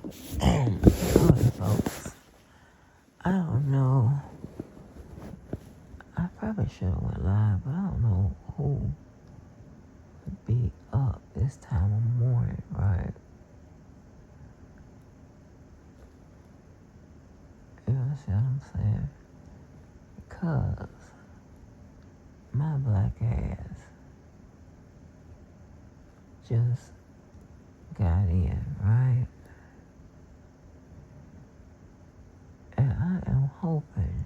Sorry, folks. I don't know. I probably should have went live, but I don't know who would be up this time of morning, right? You see what I'm saying? Because my black ass just got in, right? And I am hoping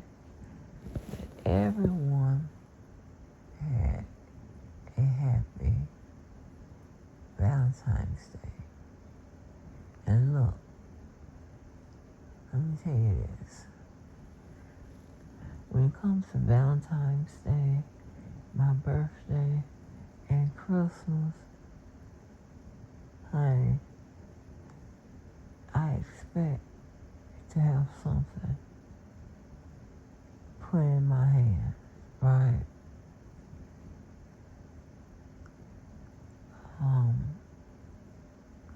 that everyone had a happy Valentine's Day. And look, let me tell you this. When it comes to Valentine's Day, my birthday, and Christmas, honey, I expect to have something put in my hand, right?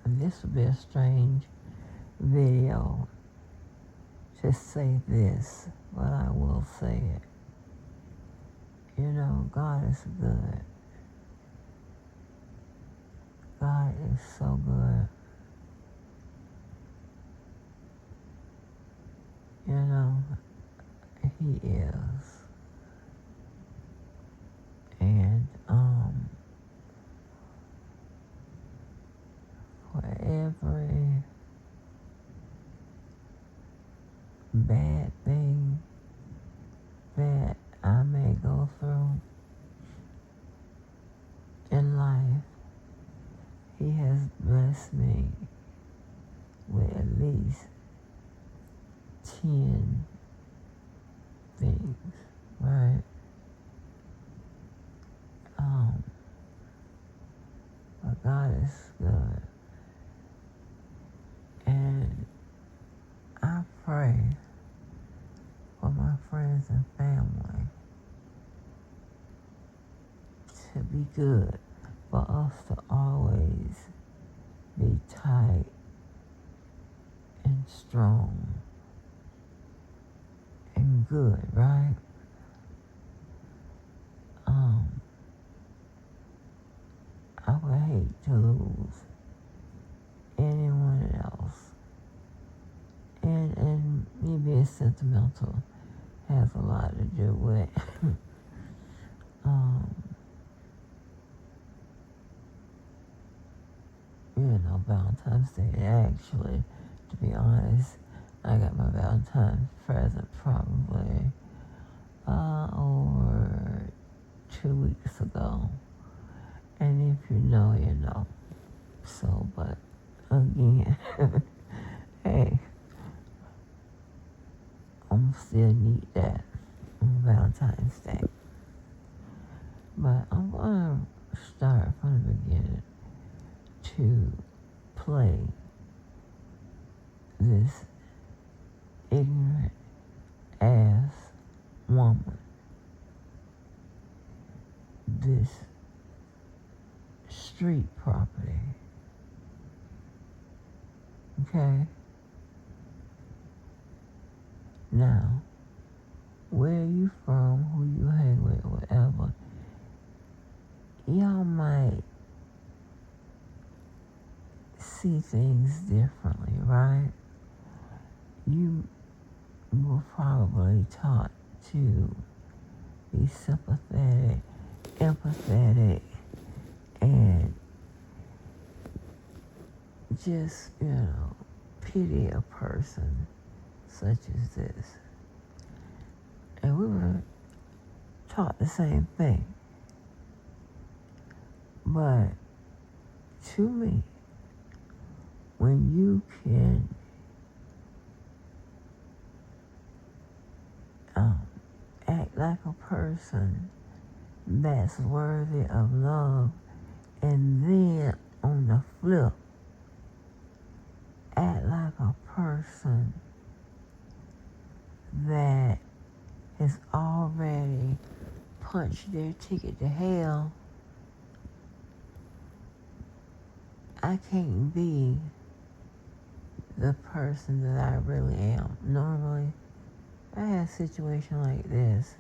This would be a strange video to say this, but I will say it. You know, God is good. God is so good. You know, He is. And, for every bad thing that I may go through in life, He has blessed me with at least 10 things, right? But God is good. And I pray for my friends and family to be good, for us to always be tight and strong and good, right? I would hate to lose anyone else. And me being sentimental has a lot to do with Valentine's Day. Actually, to be honest, I got my Valentine's present probably over 2 weeks ago. And if you know, you know. So, but again, hey, I'm still need that on Valentine's Day. But I'm gonna start from the beginning to play this ignorant ass woman, this street property, okay? Now, where you from, who you hang with, whatever, y'all might see things differently, right? You were probably taught to be sympathetic, empathetic, and just, pity a person such as this. And we were taught the same thing. But to me, when you can act like a person that's worthy of love, and then on the flip, act like a person that has already punched their ticket to hell, I can't be the person that I really am. Normally, if I had a situation like this,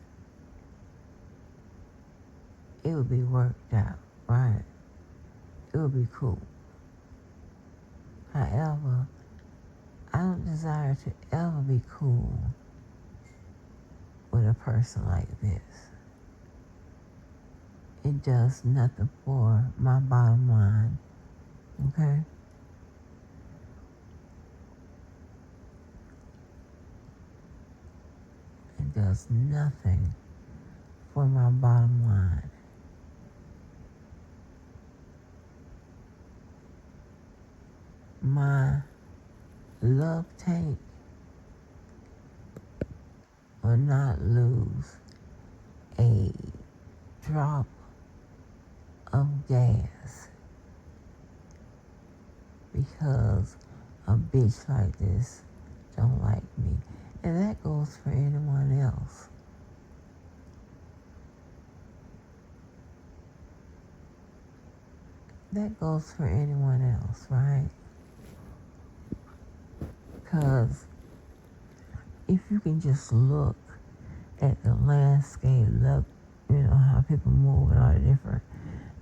it would be worked out, right? It would be cool. However, I don't desire to ever be cool with a person like this. It does nothing for my bottom line, okay? It does nothing for my bottom line. My love tank will not lose a drop of gas because a bitch like this don't like me. And that goes for anyone else. That goes for anyone else, right? Because if you can just look at the landscape, look, how people move and all the different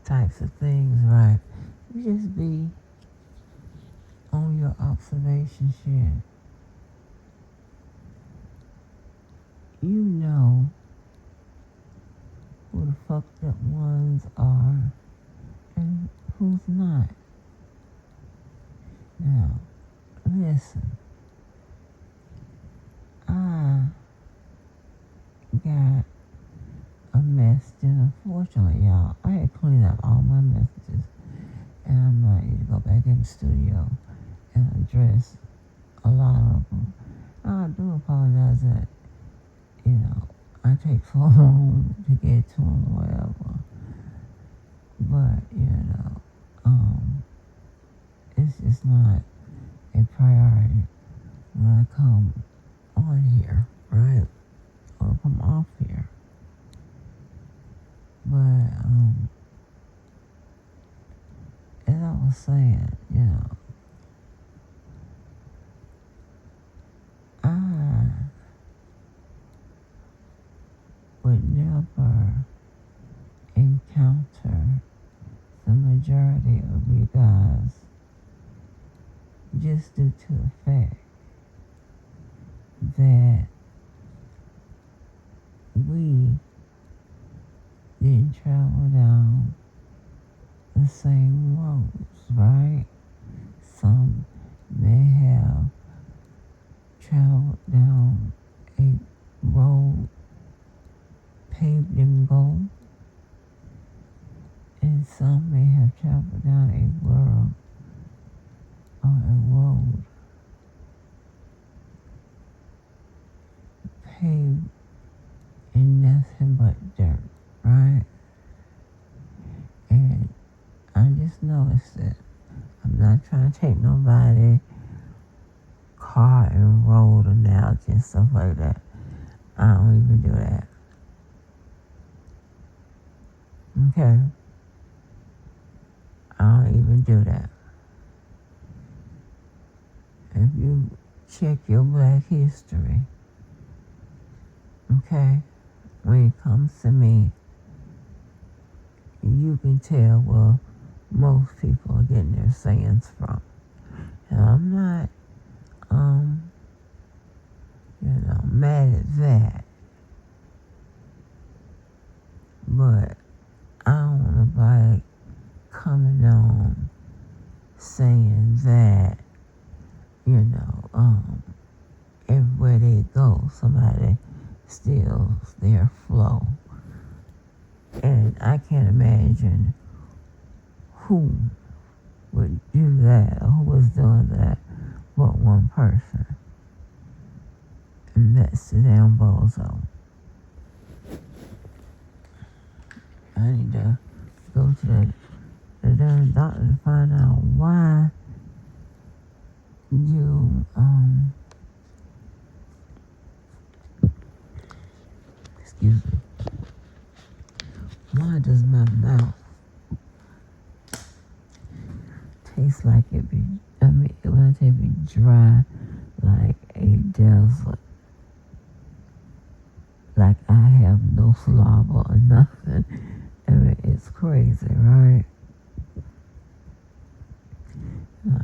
types of things, right? You just be on your observation shit. You know who the fucked up ones are and who's not. Now, listen. I got a mess, and unfortunately, y'all, I had cleaned up all my messages, and I'm ready to go back in the studio and address a lot of them. I do apologize that, I take so long to get to them or whatever, but, it's just not a priority when I come on here, right? Or come off here. But, as I was saying, I would never encounter the majority of you guys just due to the fact that we didn't travel down the same roads, right? Some may have traveled down a road paved in gold, and some may have traveled down a road paved in nothing but dirt, right? And I just noticed that I'm not trying to take nobody car and road analogy and stuff like that. I don't even do that. Okay? I don't even do that. If you check your Black history, okay, when it comes to me, you can tell where most people are getting their sayings from. And I'm not, mad at that. But I don't want nobody coming on saying that, everywhere they go, somebody steals their flow. And I can't imagine who would do that or who was doing that but one person. And that's the damn bozo. I need to go to the damn doctor to find out why you, excuse me, why does my mouth taste like it be I mean, when I say be dry, like a desert, like I have no slobber or nothing. I mean, it's crazy, right?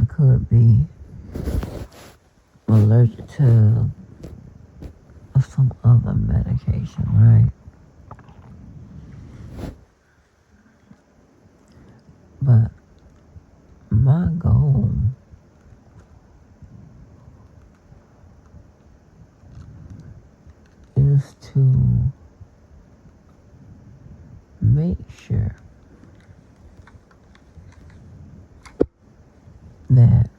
I could be allergic to some other medication, right? But my goal is to make sure that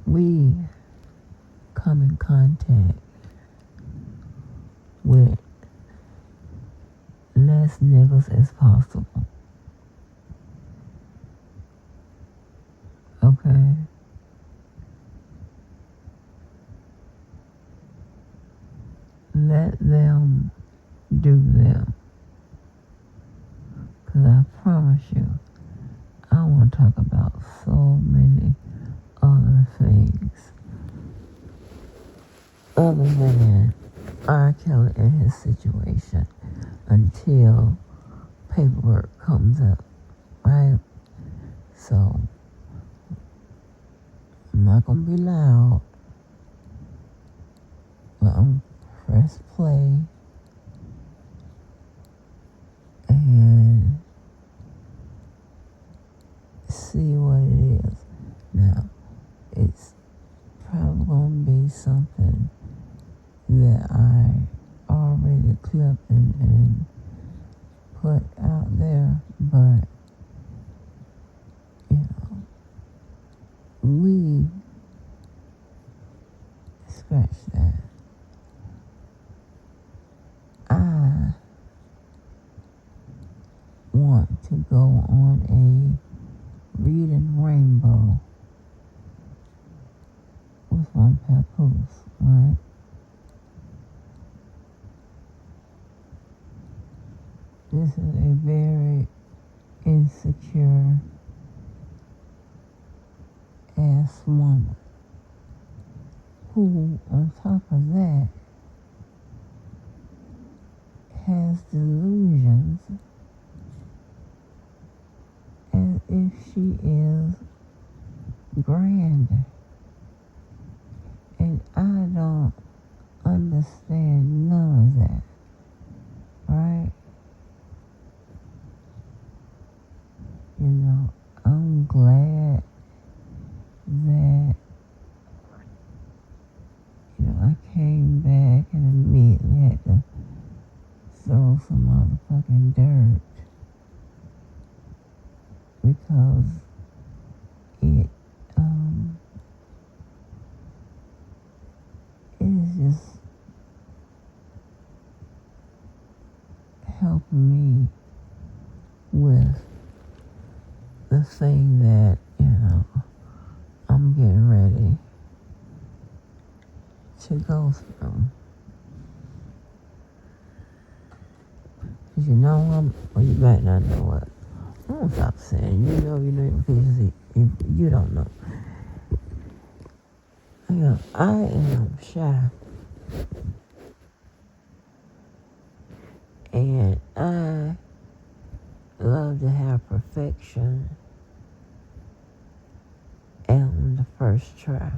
we come in contact with less niggas as possible. Okay? Let them do them. Because I promise you, I want to talk about so many other things other than R. Kelly and his situation until paperwork comes up, right? So, I'm not going to be loud, but I'm press play and see what it is. Now, it's probably going to be something that I already clipped and put out there, but, you know, we scratch that. I want to go on a reading rainbow with one papoose, right? This is a very insecure ass woman who, on top of that, has delusions as if she is grand. And I don't understand none of that, right? You know, I'm glad that, you know, I came back and immediately had to throw some motherfucking dirt because it is just helping me with the thing that, you know, I'm getting ready to go through. Cause you know well, you might not know what. I won't stop saying, you know, because you don't know. You know, I am shy. And I love to have perfection on the first try.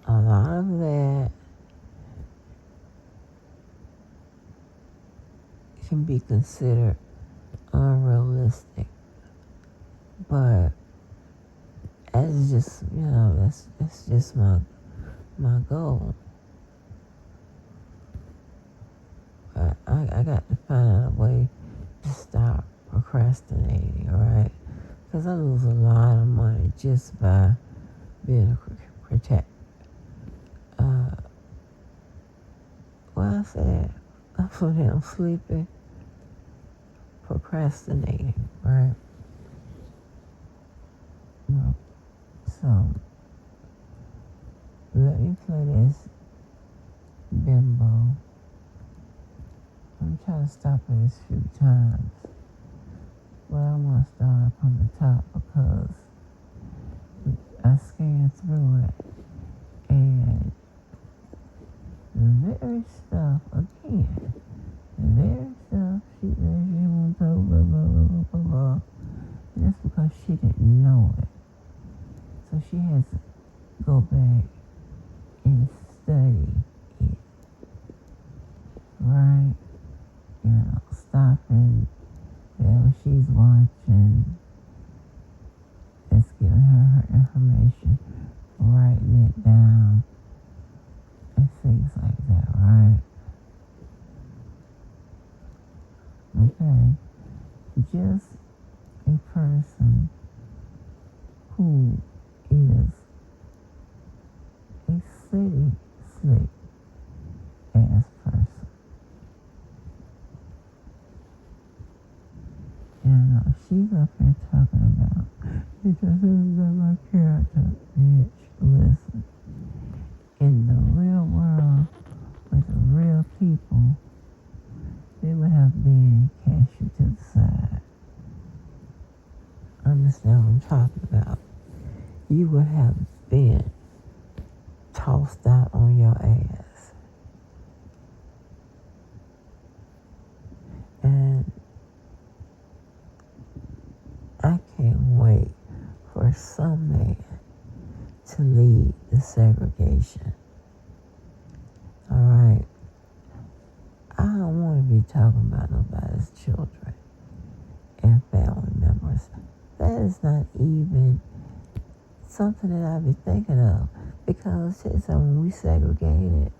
A lot of that can be considered unrealistic, but as just, you know, that's just my goal. But I got to find out a way to stop procrastinating, alright? Because I lose a lot of money just by being a protect. Well, I said, I'm so damn sleepy, procrastinating, right? Well, so, let me play this bimbo. I'm trying to stop it a few times, but I'm gonna start blah, blah, blah, blah, blah, blah. And that's because she didn't know it. So she has to go back and study it, right? Stopping whatever she's watching that's giving her information, writing it down, and things like that, right? Okay, just a person who is a city slick ass person. And she's up here talking about, it doesn't got my character, bitch. Listen, in the real world, with the real people, they would have been cast you to the side. Understand what I'm talking about? You would have been tossed out on your ass. And I can't wait for some man to lead the segregation. Alright? I don't want to be talking about nobody's children and family members. That is not even something that I be thinking of. Because when we segregated,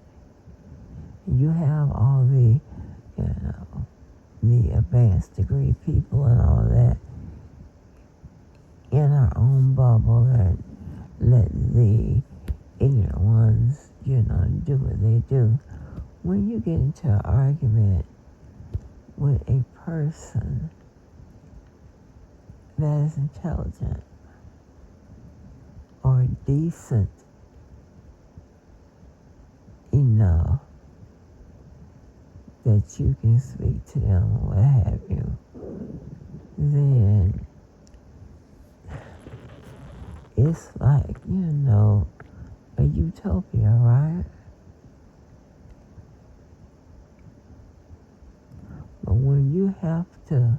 you have all the, the advanced degree people and all of that in our own bubble and let the ignorant ones, do what they do. When you get into an argument with a person that is intelligent or decent enough that you can speak to them or what have you, then it's like, a utopia, right? But when you have to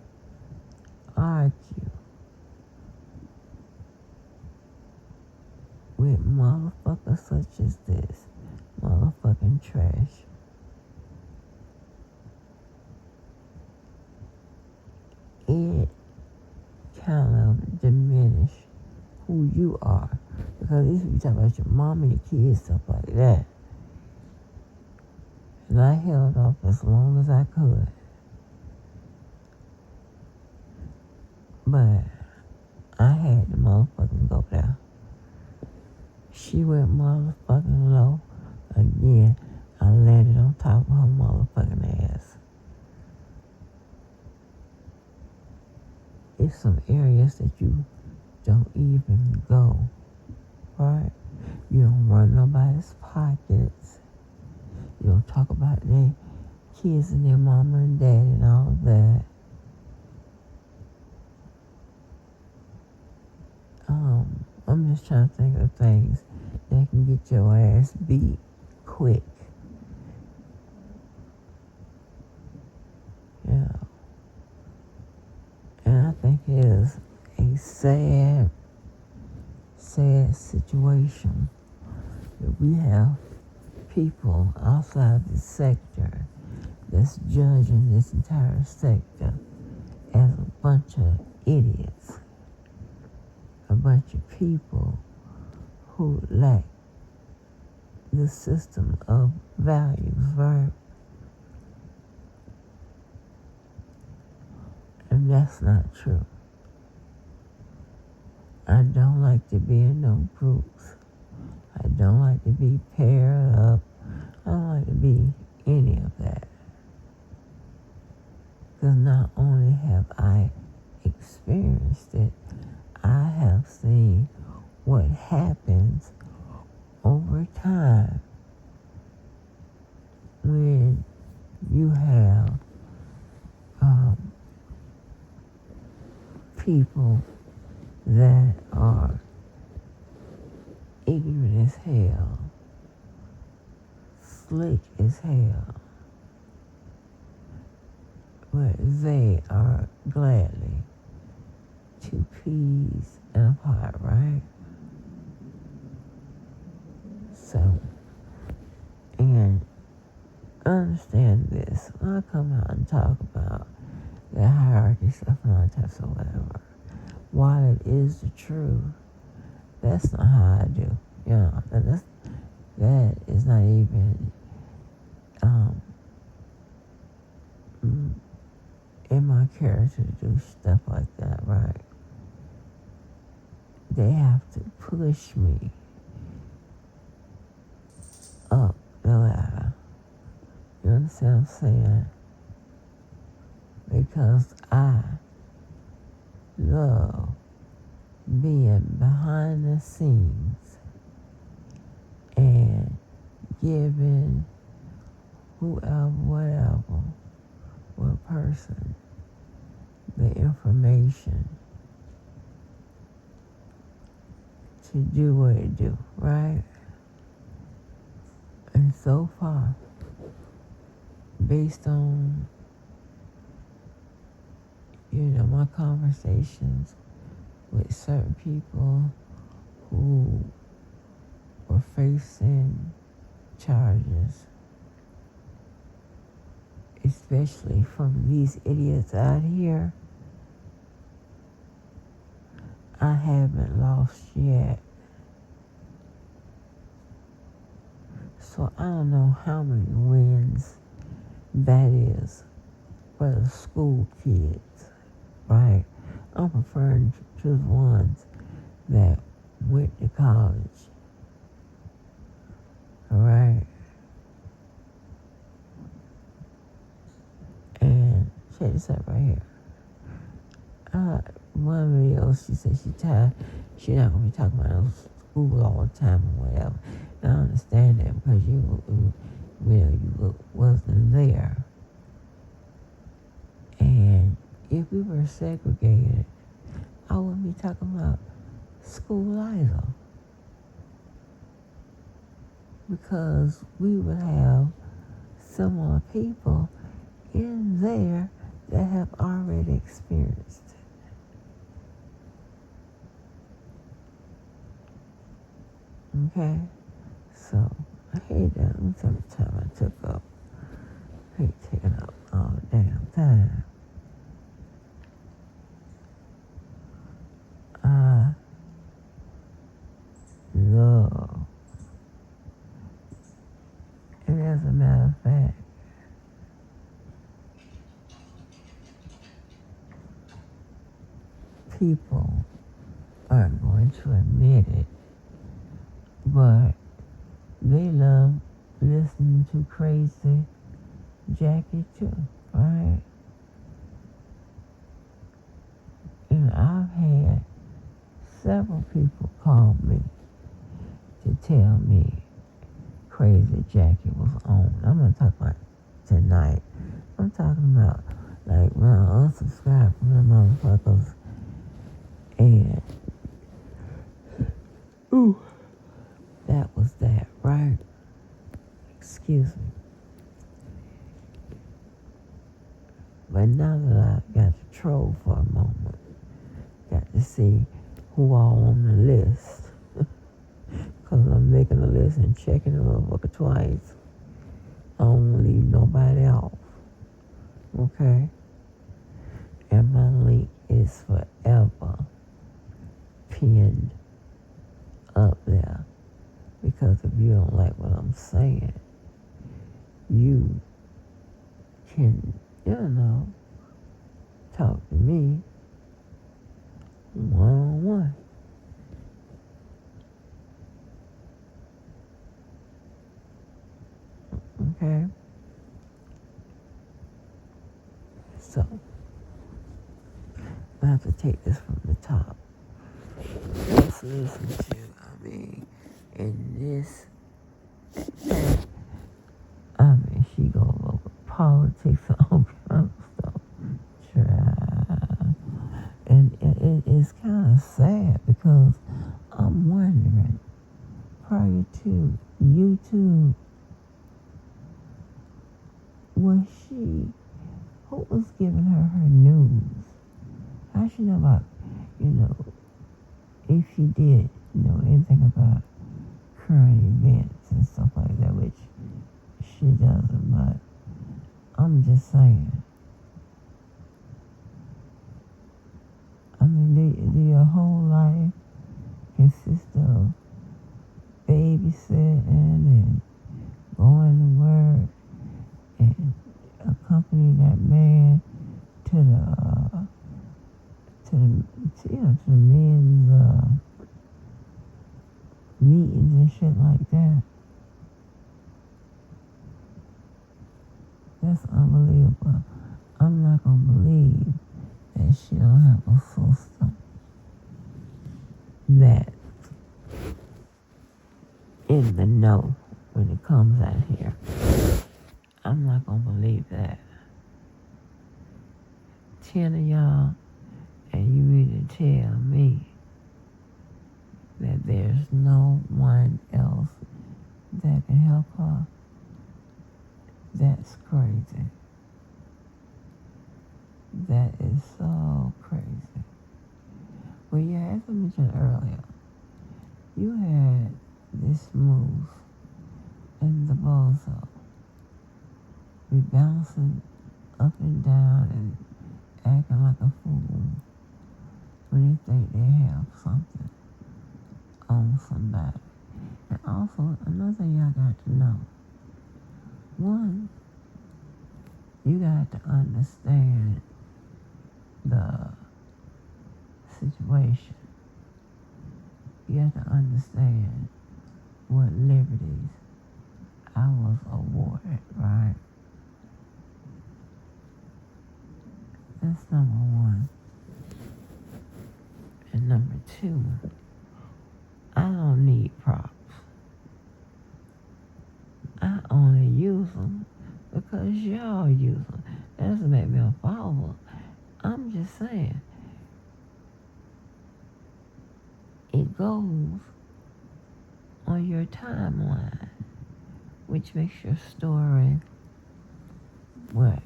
argue with motherfuckers such as this, motherfucking trash, it kind of diminish who you are. Because these people talk about your mom and your kids, stuff like that. And I held off as long as I could. But I had to motherfucking go there. She went motherfucking low. Again, I landed on top of her motherfucking ass. It's some areas that you don't even go, right? You don't run nobody's pockets. You don't talk about their kids and their mama and dad and all of that. I'm just trying to think of things that can get your ass beat quick. Yeah. And I think it is a sad situation that we have people outside the sector that's judging this entire sector as a bunch of idiots, a bunch of people who lack the system of values, right? And that's not true. I don't like to be in no groups. I don't like to be paired up. I don't like to be any of that. Because not only have I experienced it, I have seen what happens over time when you have people that are ignorant as hell, slick as hell, but they are gladly 2 peas in a pot, right? So, and understand this. When I come out and talk about the hierarchy stuff and all that type of whatever, while it is the truth, that's not how I do. You know, that is not even in my character to do stuff like that, right? They have to push me up the ladder. You understand what I'm saying? Because I love being behind the scenes and giving whoever, whatever, what person the information to do what it do, right? And so far, based on, my conversations with certain people who were facing charges, especially from these idiots out here, I haven't lost yet. So I don't know how many wins that is for the school kids, right? I'm referring to the ones that went to college, all right? And check this out right here. One video, she said she not gonna be talking about school all the time or whatever. And I understand that because you wasn't there. And if we were segregated, I wouldn't be talking about school either. Because we would have similar people in there that have already experienced it. Okay? So, I hate that. Let me tell you the time I took up. I hate taking up all the damn time. I love, and as a matter of fact, people aren't going to admit it, but they love listening to Crazy Jackie too, right? And I've had several people call me to tell me Crazy Jackie was on. I'm not talking about tonight. I'm talking about like when I unsubscribed from the motherfuckers and that was that, right? Excuse me. But now that I got to troll for a moment, got to see who all on the list, because I'm making a list and checking the motherfucker twice. I don't want to leave nobody off, okay? And my link is forever pinned up there, because if you don't like what I'm saying, you can, talk to me one-on-one. Okay? So, I have to take this from the top. Let's listen to, in this, she goes over politics and all kind of stuff. And it is kind of sad because I'm wondering, prior to YouTube, was she Who was giving her news? How she know about, you know, if she did know anything about current events and stuff like that, which she doesn't, but I'm just saying. I mean, do your whole life consist of babysitting and going to work and accompany that man to the men's meetings and shit like that. That's unbelievable. I'm not gonna believe that she don't have a sister that in the know when it comes out here. I'm not gonna believe that. 10 of y'all, and you mean to tell me that there's no one else that can help her? That's crazy. That is so crazy. Well, yeah, as I mentioned earlier, you had this move in the bozo be bouncing up and down and acting like a fool when they think they have something on somebody. And also, another thing y'all got to know. One, you got to understand the situation. You have to understand what liberties I was awarded, right? That's number one. And number two, I don't need props. I only use them because y'all use them. That doesn't make me a follower. I'm just saying, it goes on your timeline, which makes your story what?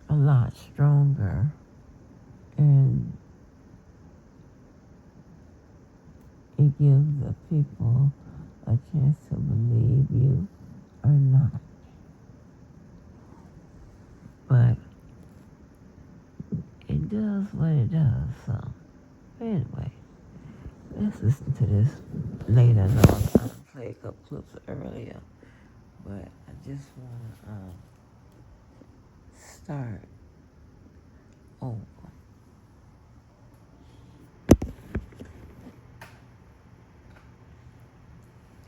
A lot stronger, and it gives the people a chance to believe you or not. But it does what it does, so anyway, let's listen to this later. I played a couple clips earlier, but I just want to start over.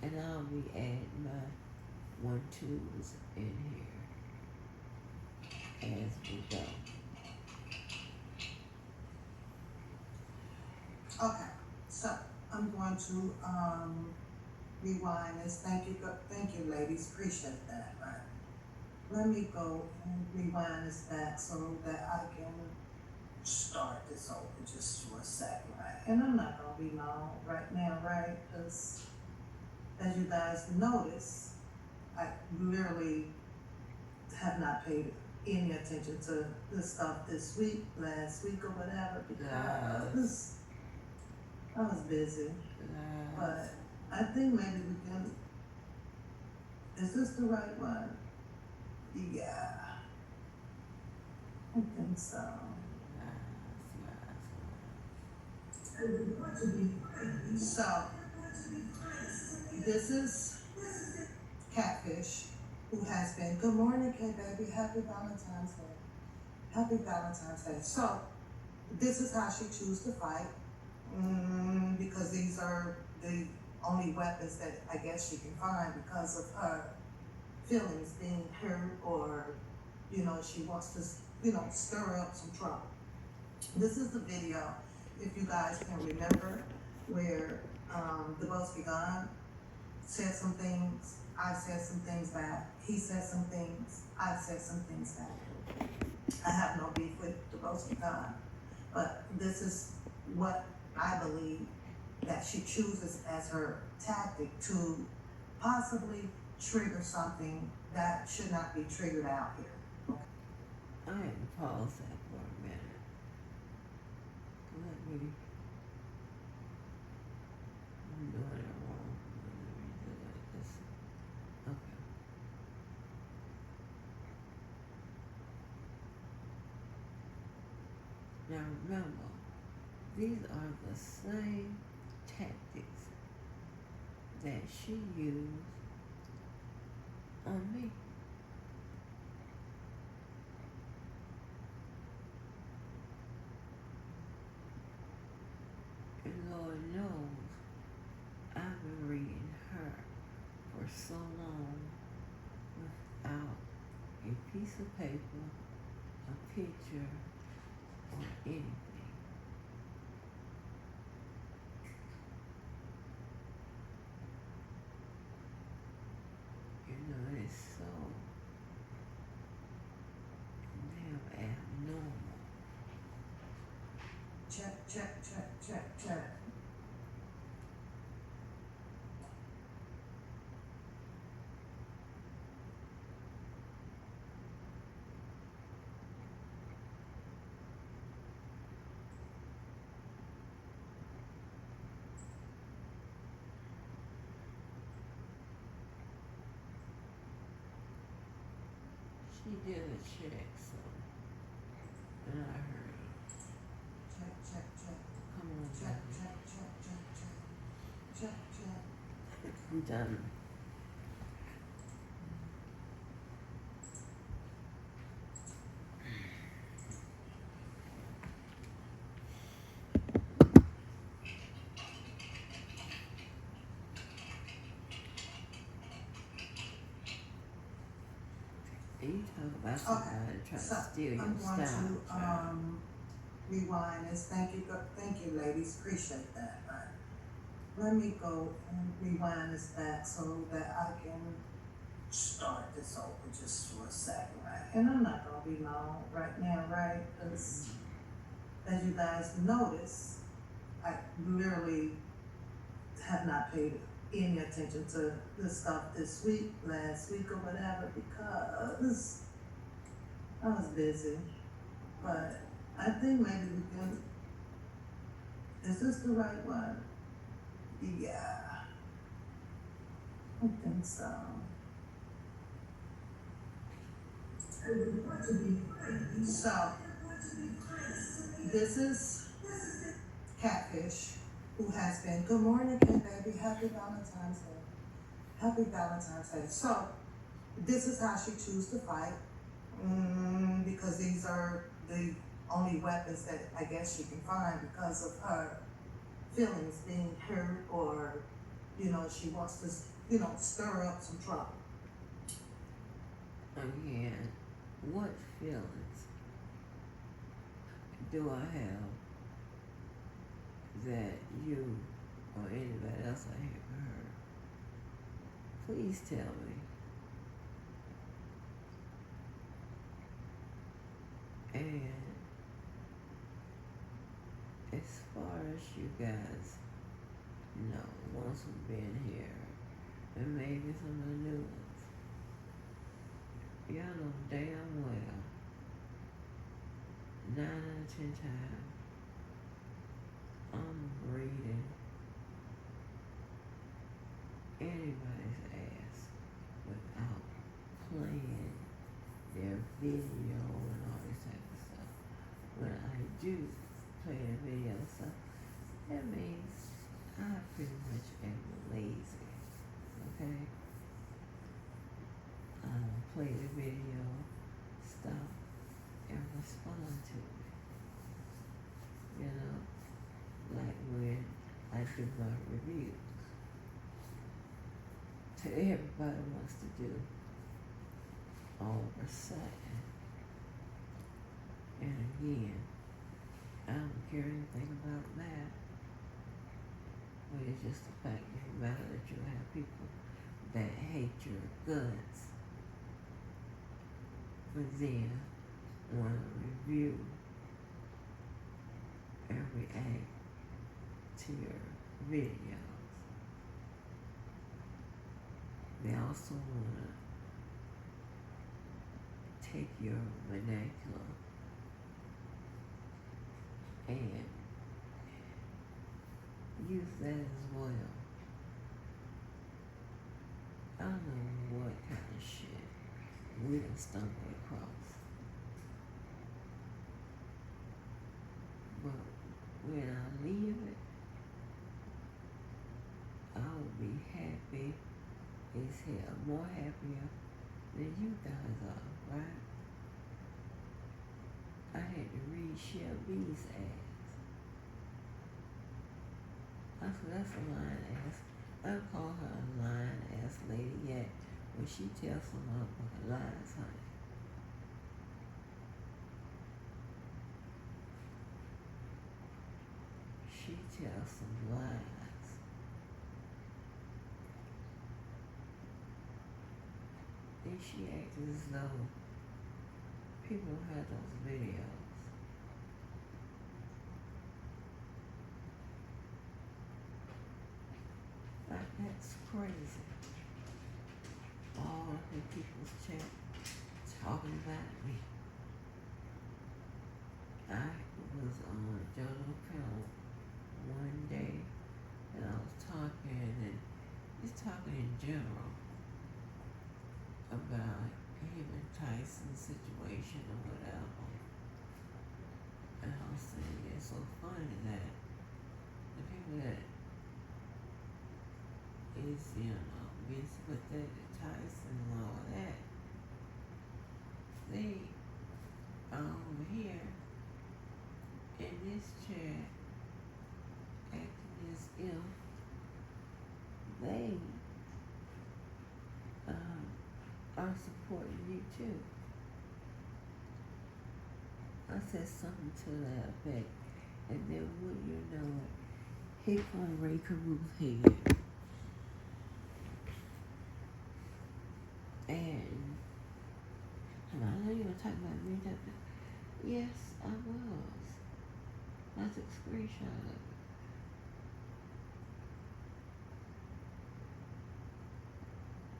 And I'll be adding my 1-2s in here as we go. Okay, so I'm going to rewind this. Thank you, ladies. Appreciate that. Right. Let me go and rewind this back so that I can start this over just for a second, right? And I'm not gonna be long right now, right? Because as you guys notice, I literally have not paid any attention to this stuff this week, last week, or whatever, because I was busy. But I think maybe we can. Is this the right one? Yeah, I think so. So, this is Catfish, who has been. Good morning, K baby. Happy Valentine's Day. Happy Valentine's Day. So, this is how she chose to fight. Because these are the only weapons that I guess she can find because of her feelings being hurt, or she wants to stir up some trouble. This is the video, if you guys can remember, where Debo Gun said some things, I said some things back, he said some things, I said some things back. I have no beef with Debo Gun, but this is what I believe that she chooses as her tactic to possibly trigger something that should not be triggered out here, I had to pause that for a minute. I'm doing it wrong. Let me redo it. Okay. Now remember, these are the same tactics that she used on me. And Lord knows I've been reading her for so long without a piece of paper, a picture, or anything. You know, it's so damn abnormal. Check, check, check, check, check. She did a check, so, and I heard her. Check, check, check. Come on, Check, baby. check, check, check, check. Check, check. I'm done. And you talk about somebody trying So to steal your I'm going style. to rewind this. Thank you, ladies. Appreciate that. Right. Let me go and rewind this back so that I can start this over just for a second, right? And I'm not gonna be long right now, right? Because as you guys notice, I literally have not paid any attention to this stuff this week, last week, or whatever, because I was busy. But I think maybe we can. Is this the right one? Yeah, I think so. So, this is Catfish, who has been, good morning, Ken baby, happy Valentine's Day. Happy Valentine's Day. So, this is how she chose to fight, because these are the only weapons that I guess she can find because of her feelings being hurt, or, she wants to, stir up some trouble. Again, what feelings do I have that you or anybody else I have heard? Please tell me. And as far as you guys know, ones who've been here, and maybe some of the new ones, y'all know damn well 9 out of 10 times I'm reading anybody's ass without playing their video and all this type of stuff. When I do play the video stuff, that means I pretty much am lazy. Okay? I'll play the video stuff and respond to it. Like when I do my reviews. So everybody wants to do all of a sudden. And again, I don't care anything about that. But it's just the fact of the matter that you have people that hate your guts, but then want to review and react to your videos. They also want to take your vernacular and use that as well. I don't know what kind of shit we done stumbled across. But when I leave it, I'll be happy as hell, more happier than you guys are, right? I had to read Shell B's ass. I said, that's a lying ass. I call her a lying ass lady yet when she tells some motherfucking lies, honey. She tells some lies. And she acts as though people don't have those videos. Like, that's crazy. All of the people's chat talking about me. I was on Joe panel one day and I was talking and he's talking in general about him and Tyson's situation or whatever. And I was saying it's so funny that the people that is, being sympathetic to Tyson and all that, they are over here in this chat acting as if they are supporting you too. I said something to that effect, and then wouldn't you know it, he gonna rake a roof head. And I know you were talking about me, yes, I was. I took a screenshot of it.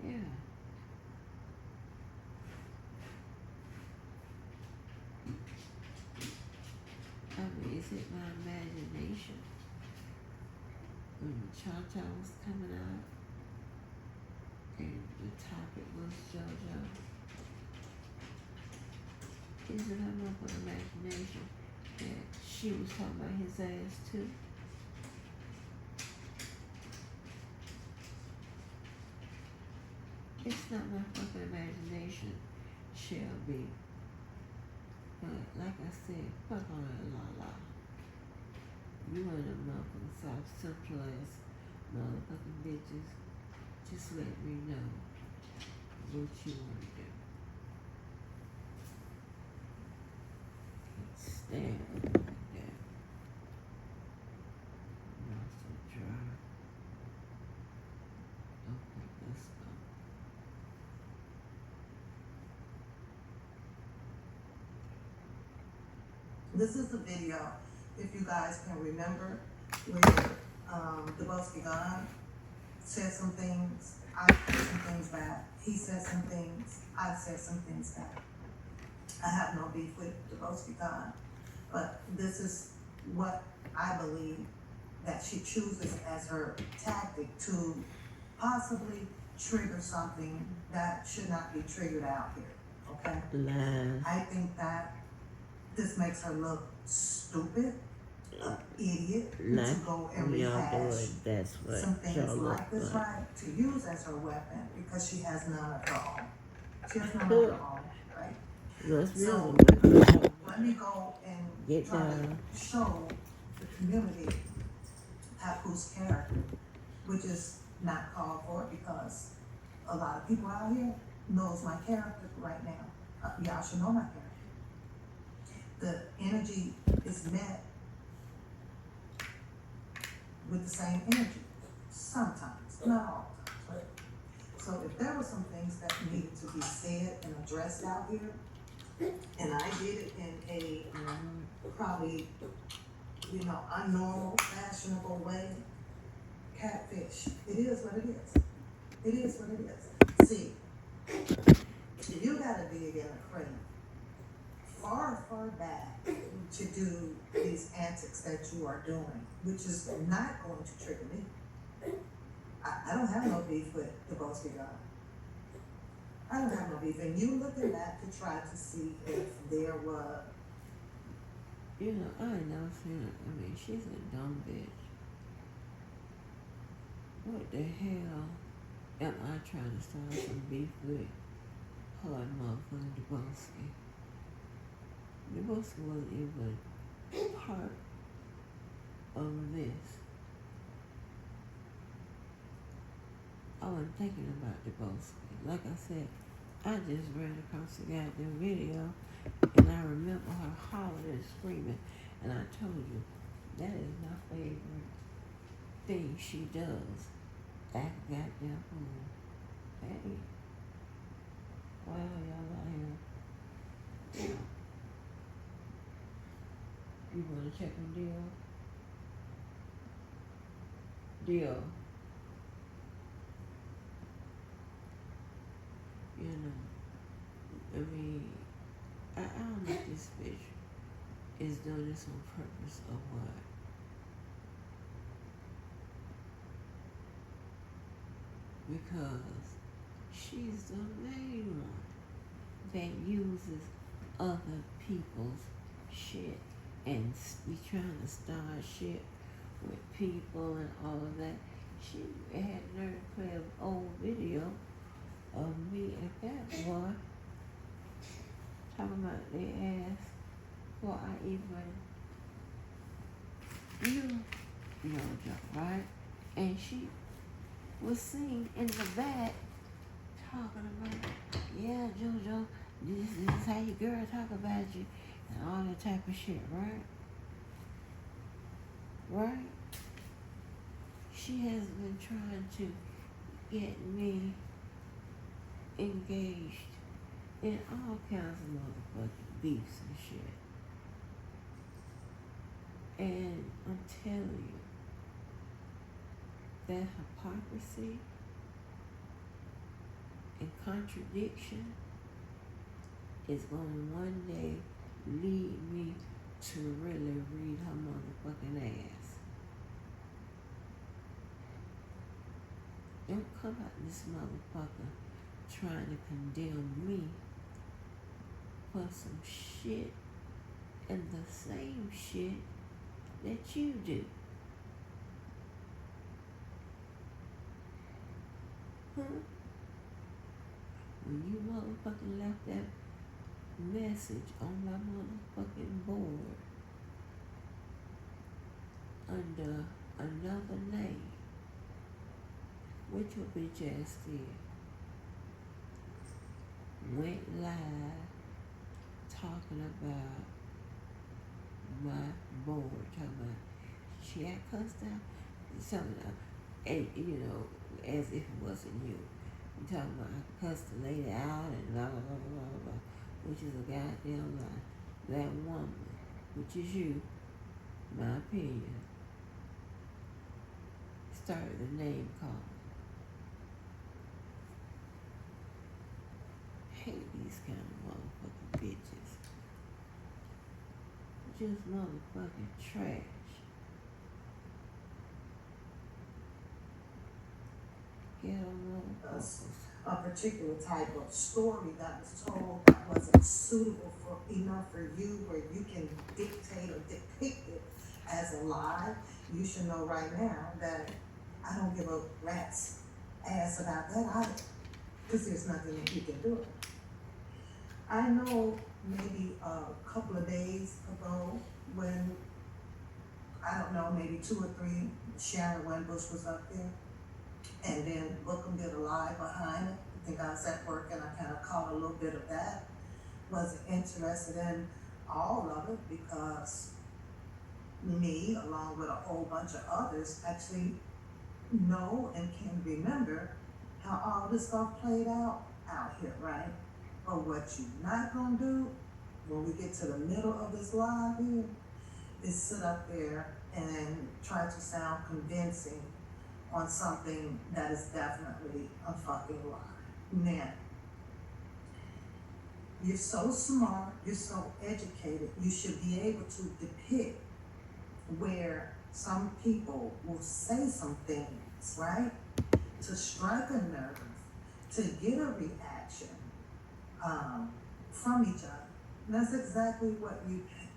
Yeah. I mean, is it my imagination? When Cha-Cha was coming out and the topic was JoJo, is it my motherfucking imagination that she was talking about his ass too? It's not my fucking imagination, Shelby. But like I said, fuck all that la la. You and the motherfucking South Central ass motherfucking bitches. Just let me know what you want to do. Can't stand it like that. Not so dry. Okay, let's go. This is the video, if you guys can remember, where Debo said some things, I said some things back. He said some things, I said some things back. I have no beef with Debo, but this is what I believe that she chooses as her tactic to possibly trigger something that should not be triggered out here, okay? Lies. I think that this makes her look stupid, idiot, to go and rehash some things like this, right? To use as her weapon because she has none of her own. She has none of her own, right? So let me go and try to show the community Papoose character, which is not called for because a lot of people out here knows my character right now. Y'all should know my character. The energy is met with the same energy. Sometimes, not all times, right? So if there were some things that needed to be said and addressed out here, and I did it in a probably, unnormal, fashionable way, catfish. It is what it is. It is what it is. See, You gotta dig in a cream far, far back to do these antics that you are doing, which is not going to trigger me. I don't have no beef with the Boski guy. I don't have no beef. And you looking back to try to see if there was. You know, I ain't never seen her. I mean, she's a dumb bitch. What the hell am I trying to start some beef with her and motherfucking Deboski? Deboski wasn't even part of this. I wasn't thinking about Deboski. Like I said, I just ran across the goddamn video and I remember her hollering and screaming, and I told you, that is my favorite thing she does. Act goddamn fool. Hey, well, y'all out here. Yeah. You wanna check on Dio? Dio. You know, I mean, I don't know if this bitch is doing this on purpose or what. Because she's the main one that uses other people's shit and be trying to start shit with people and all of that. She had nerve to play an old video of me and that boy talking about their ass before I even knew JoJo, right? And she was singing in the back talking about, yeah, JoJo, this is how your girl talk about you and all that type of shit, right? Right? She has been trying to get me engaged in all kinds of motherfucking beefs and shit. And I'm telling you, that hypocrisy and contradiction is going to one day lead me to really read her motherfucking ass. Don't come out this motherfucker trying to condemn me for some shit and the same shit that you do. Huh? When you motherfucking left that message on my motherfucking board under another name, what your bitch ass did? Went live talking about my board, talking about she got cussed out, something, and you know, as if it wasn't you. You talking about I cussed the lady out and blah blah blah blah blah blah, which is a goddamn lie. That woman, which is you, my opinion, started the name calling. Hate these kind of motherfucking bitches. Just motherfucking trash. Get on motherfuckers. A particular type of story that was told that wasn't suitable for enough for you, where you can dictate or depict it as a lie. You should know right now that I don't give a rat's ass about that either, because there's nothing that you can do. I know maybe a couple of days ago when, I don't know, maybe 2 or 3, Sharon Winbush was up there. And then Bookham did a live behind it. I think I was at work and I kind of caught a little bit of that. Wasn't interested in all of it because me, along with a whole bunch of others, actually know and can remember how all this stuff played out here, right? But what you're not gonna do when we get to the middle of this live here is sit up there and try to sound convincing on something that is definitely a fucking lie. Now, You're so smart, you're so educated, you should be able to depict where some people will say some things, right? To strike a nerve, to get a reaction from each other. And that's exactly what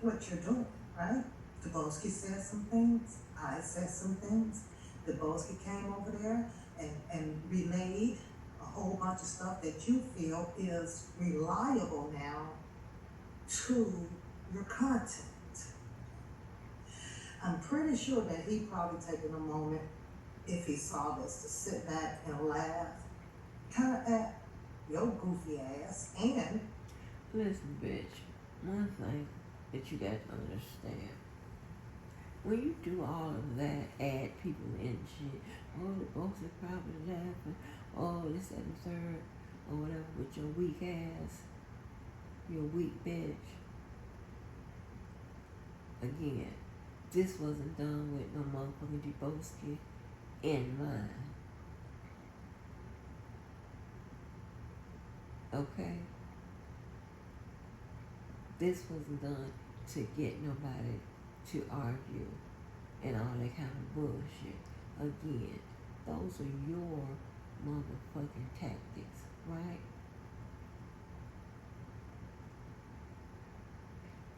you're doing, right? Debowski said some things, I said some things. Debowski came over there and relayed a whole bunch of stuff that you feel is reliable now to your content. I'm pretty sure that he probably taken a moment, if he saw this, to sit back and laugh, kind of at your goofy ass. And listen, bitch, one thing that you got to understand, when you do all of that, add people in shit, oh, the folks are probably laughing, oh, this, that, and third, or whatever, with your weak ass, your weak bitch. Again, this wasn't done with no motherfucking Debowski in mind. Okay? This wasn't done to get nobody to argue and all that kind of bullshit. Again, those are your motherfucking tactics, right?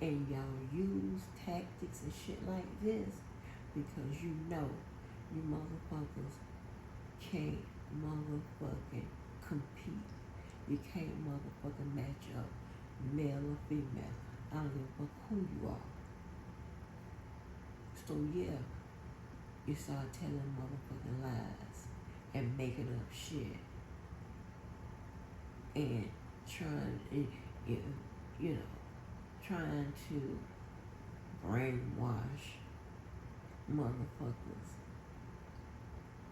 And y'all use tactics and shit like this because you know you motherfuckers can't motherfucking compete. You can't motherfucking match up male or female. I don't give a fuck who you are. So yeah, you start telling motherfucking lies and making up shit and trying, you know, trying to brainwash motherfuckers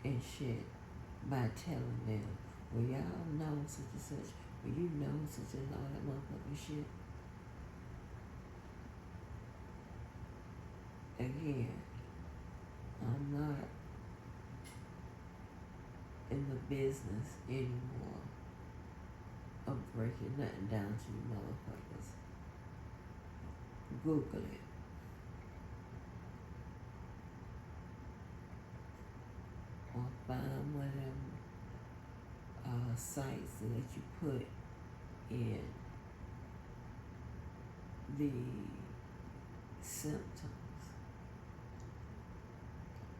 and shit by telling them, well, y'all know such and such, well, you know such and all that motherfucking shit. Again, I'm not in the business anymore of breaking nothing down to you motherfuckers. Google it. Or find one of them sites that you put in the symptoms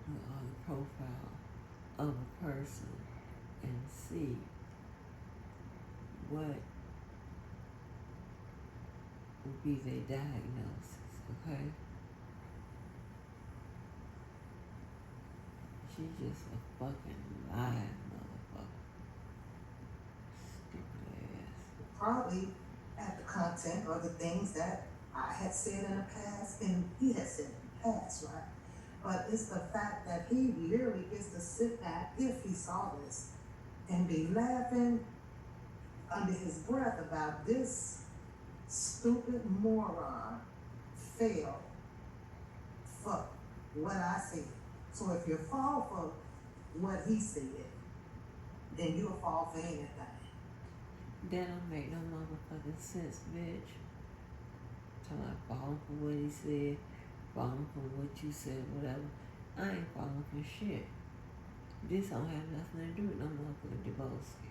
or the profile of a person and see what would be their diagnosis, okay? She's just a fucking lying motherfucker. Stupid ass. probably at the content or the things that I had said in the past and he had said in the past, right? But it's the fact that he literally gets to sit back, if he saw this, and be laughing under his breath about this stupid moron failed for what I said. So if you fall for what he said, then you'll fall for anything. That don't make no motherfucking sense, bitch. Talking about falling for what he said, falling for what you said, whatever. I ain't falling for shit. This don't have nothing to do with no motherfucking Debowski.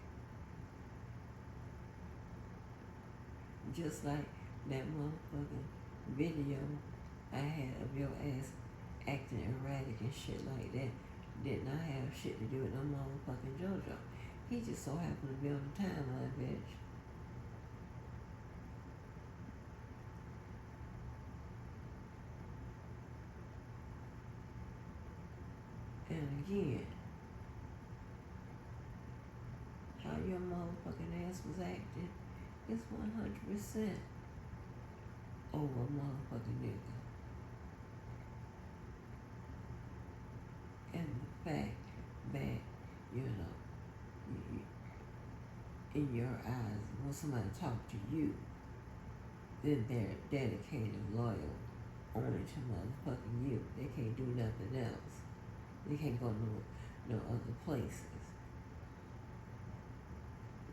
Just like that motherfucking video I had of your ass acting erratic and shit like that did not have shit to do with no motherfucking JoJo. He just so happened to be on the timeline, bitch. And again, how your motherfucking ass was acting is 100% over a motherfucking nigga. And the fact that, you know, in your eyes, when somebody talk to you, then they're dedicated, loyal, only to motherfucking you. They can't do nothing else. They can't go no other places.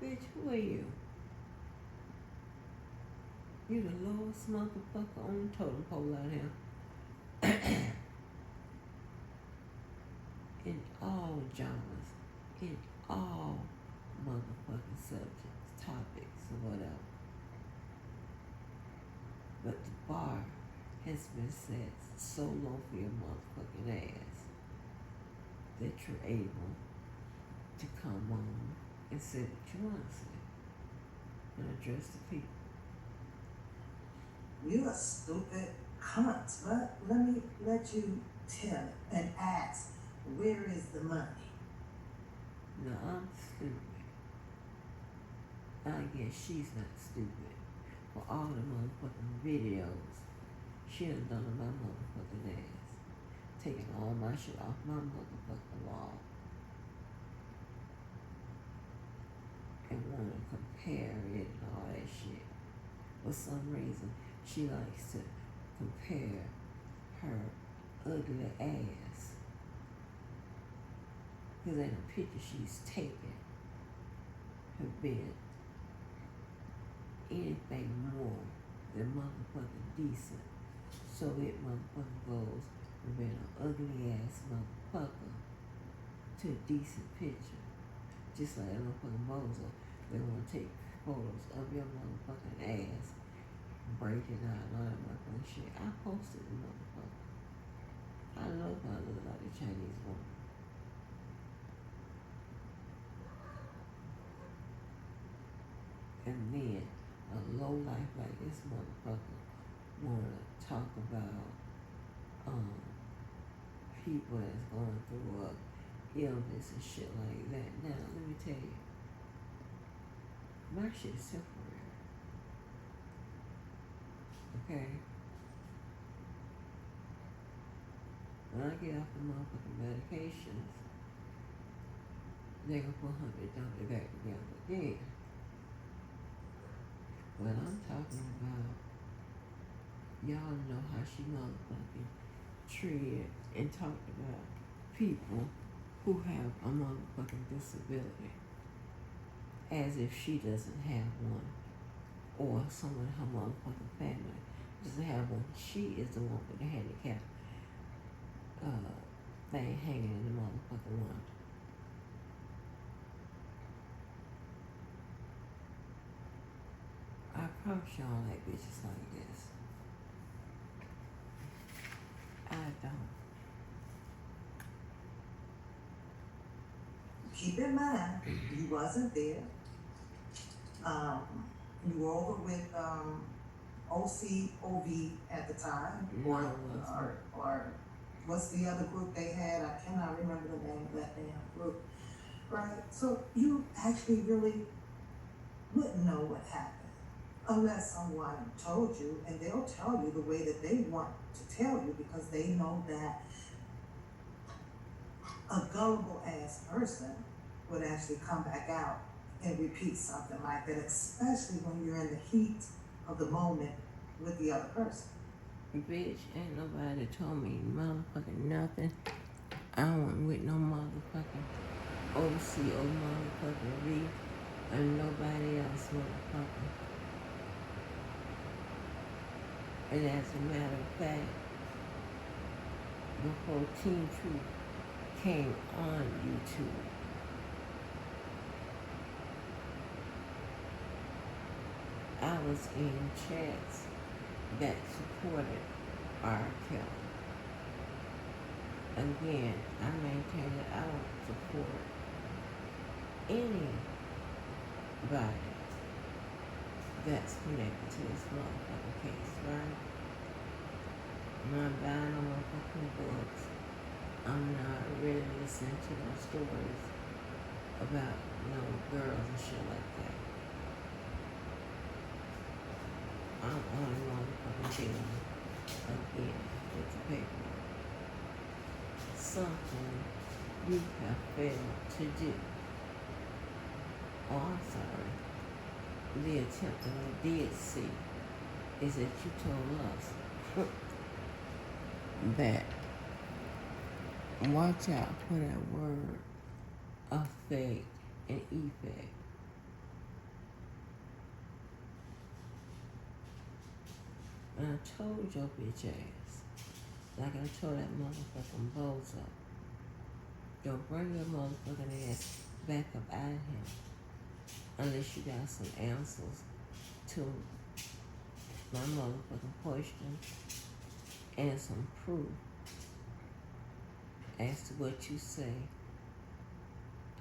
Bitch, who are you? You the lowest motherfucker on the totem pole out here. In all genres, in all motherfucking subjects, topics, or whatever. But the bar has been set so low for your motherfucking ass that you're able to come on and say what you want to say and address the people. You a stupid cunt, but let me let you tell it and ask, where is the money? No, I'm stupid. I guess she's not stupid. For all the motherfucking videos she done done on my motherfucking ass. Taking all my shit off my motherfucking wall. And wanna compare it and all that shit. For some reason, she likes to compare her ugly ass. Cause in a picture she's taken have been anything more than motherfucking decent. So it motherfucking goes from being an ugly ass motherfucker to a decent picture. Just like a motherfucking bozo. They wanna take photos of your motherfucking ass, break it out and all that motherfucking shit. I posted the motherfucker. I love how I look like a Chinese woman. And then a low life like this motherfucker wanna talk about people that's going through a illness and shit like that. Now let me tell you, my shit is temporary. Okay? When I get off the motherfucking medications, they gonna put Humpty Dumpty back together again. But I'm talking about, y'all know how she motherfucking treated and talked about people who have a motherfucking disability as if she doesn't have one, or someone in her motherfucking family doesn't have one. She is the one with the handicap thing hanging in the motherfucking window. I promise y'all like bitches like this. I don't. Keep in mind, you wasn't there. You were over with OCOV at the time, No, or what's the other group they had? I cannot remember the name of that damn group. Right? So you actually really wouldn't know what happened unless someone told you, and they'll tell you the way that they want to tell you because they know that a gullible ass person would actually come back out and repeat something like that, especially when you're in the heat of the moment with the other person. bitch, ain't nobody told me motherfucking nothing. I wasn't with no motherfucking OCO motherfucking V and nobody else motherfucking. And as a matter of fact, before Teen Truth came on YouTube, I was in chats that supported R. Kelly. Again, I maintain that I don't support anybody that's connected to this motherfucking case, right? I'm not buying no motherfucking books. I'm not really listening to no stories about girls and shit like that. I'm only motherfucking dealing again with the paper. Something you have failed to do. Oh, I'm sorry. The attempt that I did see is that you told us that watch out for that word affect and effect. And I told your bitch ass, like I told that motherfucking bozo, don't bring your motherfucking ass back up out of here unless you got some answers to my motherfucking question and some proof as to what you say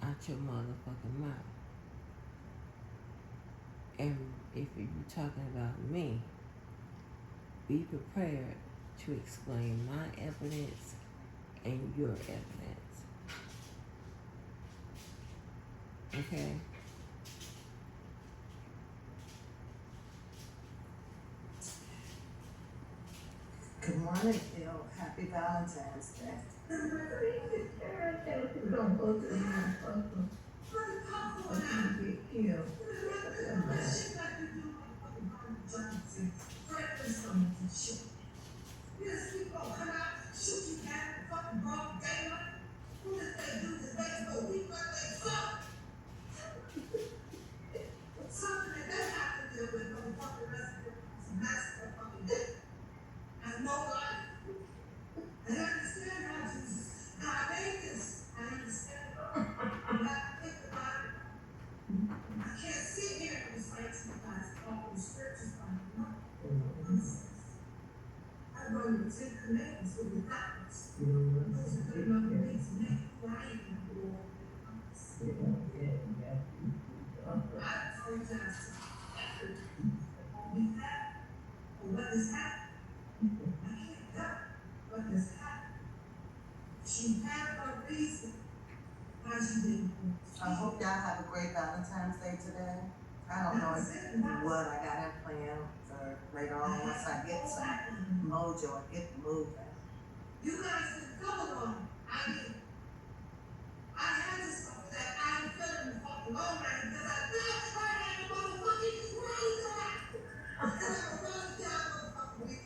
out your motherfucking mouth. And if you're talking about me, be prepared to explain my evidence and your evidence. Okay? Good morning, Bill. Happy Valentine's Day. I hope y'all have a great Valentine's Day today. I don't know what I got in plan for later on once I get some mojo and get moving. You guys can go on. I had to stop that. I felt the fucking low man because I felt I had a motherfucking crazy ass. I wrote it down motherfucking week.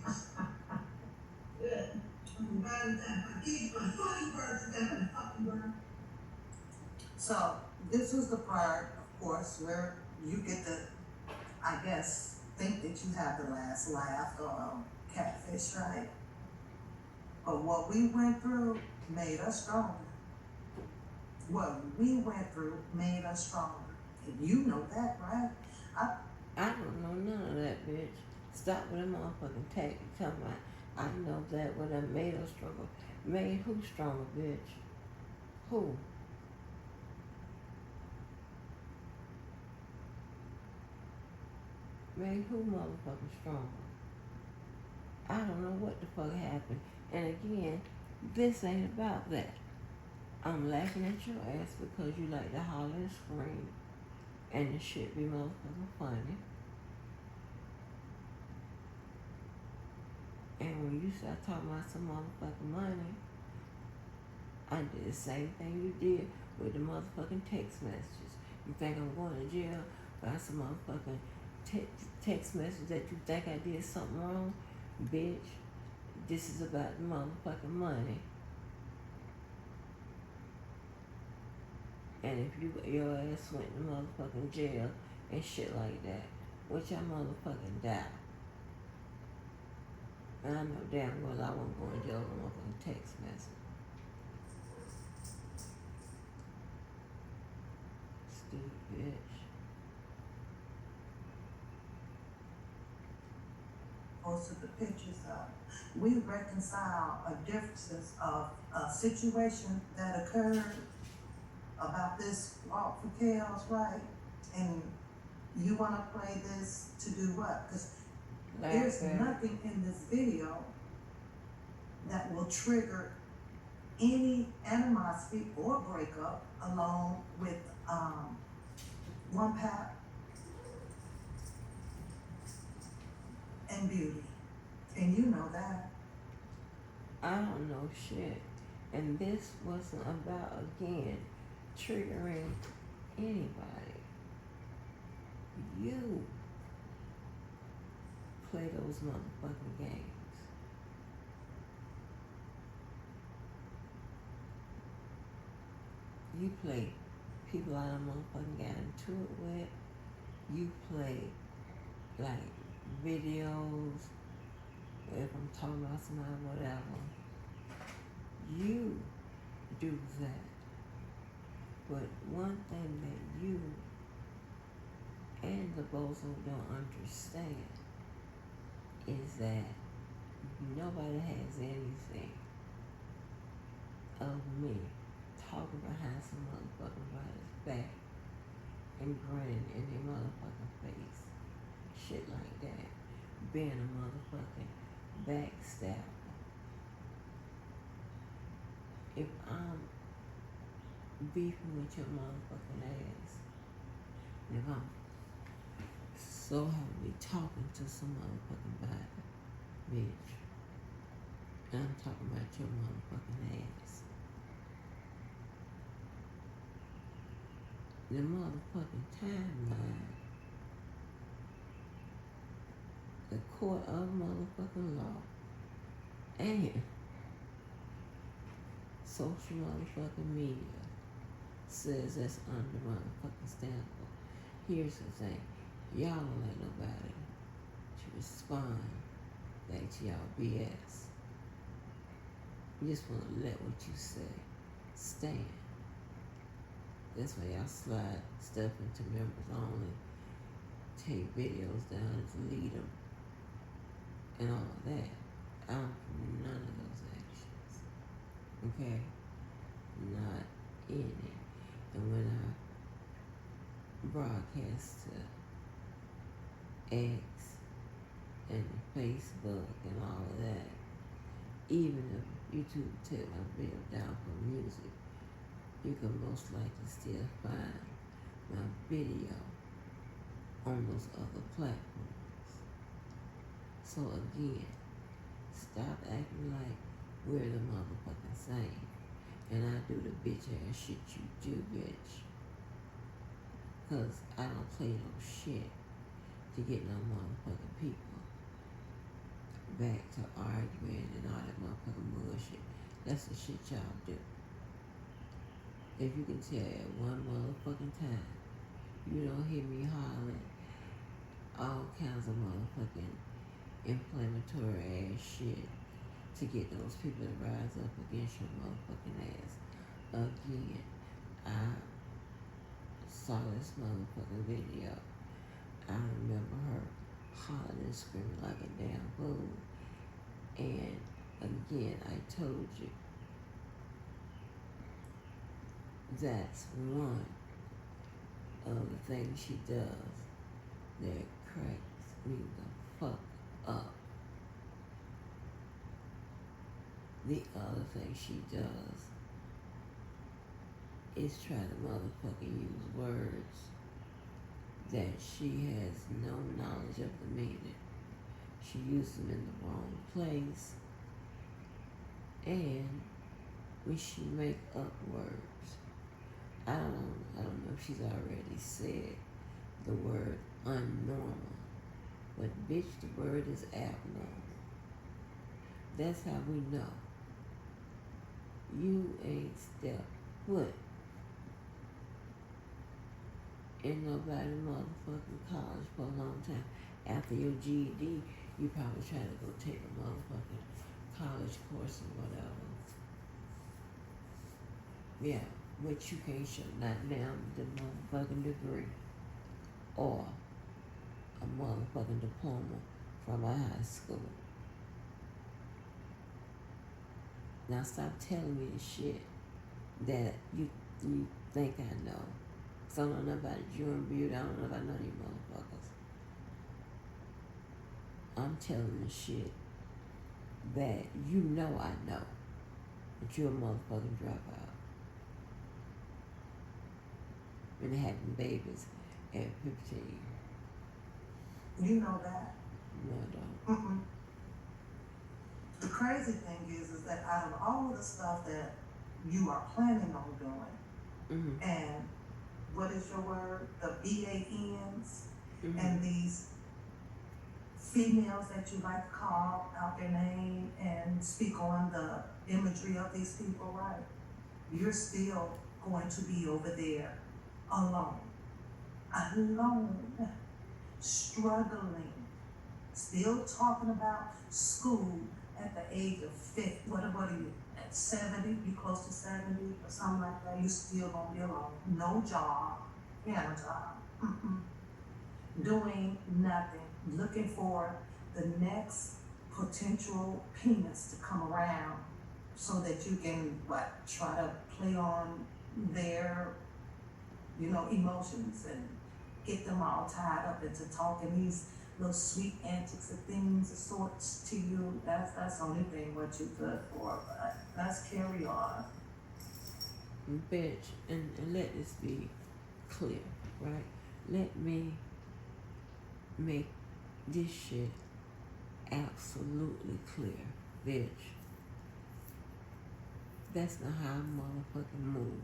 Yeah. I'm Valentine's. I gave my fucking bird to that fucking bird. So this was the part, of course, where you get to, I guess, think that you have the last laugh on Catfish, right? But what we went through made us stronger. What we went through made us stronger. And you know that, right? I don't know none of that, bitch. Stop with that motherfucking tactic talking about I know that what that made us stronger. Made who stronger, bitch? Who? Made who motherfucking stronger? I don't know what the fuck happened. And again, this ain't about that. I'm laughing at your ass because you like to holler and scream. And the shit be motherfucking funny. And when you start talking about some motherfucking money, I did the same thing you did with the motherfucking text messages. You think I'm going to jail for some motherfucking text message that you think I did something wrong? Bitch, this is about the motherfucking money. And if your ass went to motherfucking jail and shit like that, which I motherfucking doubt. And I know damn well I won't go in jail with a motherfucking text message. Stupid bitch. Posted the pictures up. We reconcile differences of a situation that occurred about this walk for chaos, right? And you want to play this to do what? Because there's nothing in this video that will trigger any animosity or breakup along with One Pap and Beauty. And you know that. I don't know shit. And this wasn't about, again, triggering anybody. You play those motherfucking games. You play people I done motherfucking got into it with. You play like videos if I'm talking about somebody, whatever, you do that. But one thing that you and the bozo don't understand is that nobody has anything of me talking behind some motherfucking body's back and grinning in their motherfucking face. Shit like that. Being a motherfucking backstabber. If I'm beefing with your motherfucking ass, if I'm so heavily talking to some motherfucking body, bitch, and I'm talking about your motherfucking ass, the motherfucking timeline, the court of motherfucking law, and social motherfucking media says that's under motherfucking standable. Here's the thing, y'all don't let nobody to respond back to y'all BS. You just want to let what you say stand. That's why y'all slide stuff into members only, take videos down and delete them, and all of that. I don't do none of those actions. Okay? Not any. And when I broadcast to X and Facebook and all of that, even if YouTube take my video down for music, you can most likely still find my video on those other platforms. So again, stop acting like we're the motherfucking same. And I do the bitch ass shit you do, bitch. Cause I don't play no shit to get no motherfucking people back to arguing and all that motherfucking bullshit. That's the shit y'all do. If you can tell at one motherfucking time, you don't hear me hollering all kinds of motherfucking inflammatory ass shit to get those people to rise up against your motherfucking ass. Again, I saw this motherfucking video. I remember her hollering and screaming like a damn fool. And again, I told you, that's one of the things she does that cracks me the fuck up. The other thing she does is try to motherfucking use words that she has no knowledge of the meaning. She uses them in the wrong place, and when she make up words, I don't know if she's already said the word unnormal, but bitch, the word is abnormal. That's how we know you ain't stepped foot in nobody motherfucking college for a long time. After your GED, you probably try to go take a motherfucking college course or whatever. Yeah, which you can't show. Not now the motherfucking degree or a motherfucking diploma from a high school. Now stop telling me the shit that you think I know. Cause I don't know about you and Beauty. I don't know about none of you motherfuckers. I'm telling the shit that you know I know. But you're a motherfucking dropout. And having babies at 15. You know that. No, I don't. Mm-mm. The crazy thing is that out of all of the stuff that you are planning on doing, and what is your word? The BANs, and these females that you like to call out their name and speak on the imagery of these people, right? You're still going to be over there alone, struggling Still talking about school at the age of 50. What are you? At 70? You close to 70 or something like that? You still gonna be alone. No job. You have a job. Doing nothing. Looking for the next potential penis to come around so that you can try to play on their emotions and get them all tied up into talking these little sweet antics and things of sorts to you. That's the only thing what you good for. But let's carry on. Bitch, and let this be clear, right? Let me make this shit absolutely clear, bitch. That's not how I motherfucking move.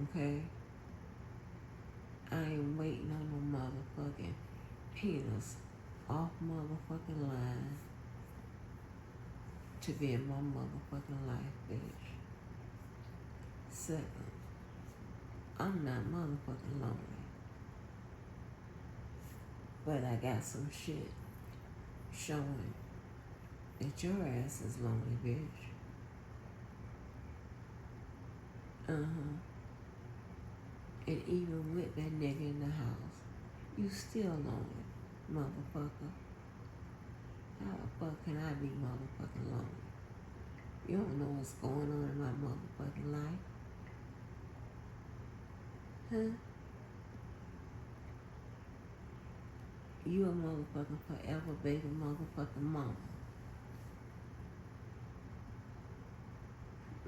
Okay? I ain't waiting on no motherfucking penis off motherfucking line to be in my motherfucking life, bitch. Second, I'm not motherfucking lonely. But I got some shit showing that your ass is lonely, bitch. And even with that nigga in the house, you still lonely, motherfucker. How the fuck can I be motherfucking lonely? You don't know what's going on in my motherfucking life. Huh? You a motherfucking forever baby motherfucking mama.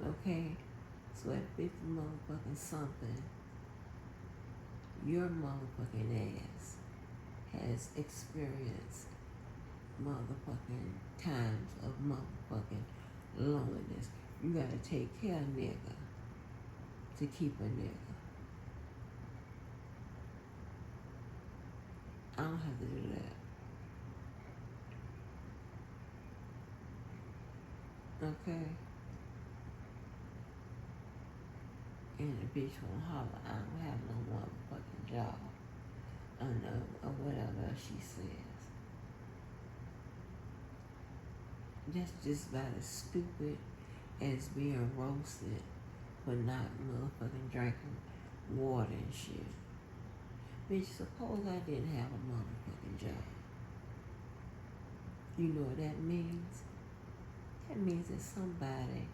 Okay? So at 50 motherfucking something, your motherfucking ass has experienced motherfucking times of motherfucking loneliness. You gotta take care of nigga to keep a nigga. I don't have to do that. Okay? And the bitch won't holler, I don't have no motherfucking job. Or whatever she says. That's just about as stupid as being roasted for not motherfucking drinking water and shit. Bitch, suppose I didn't have a motherfucking job. You know what that means? That means that somebody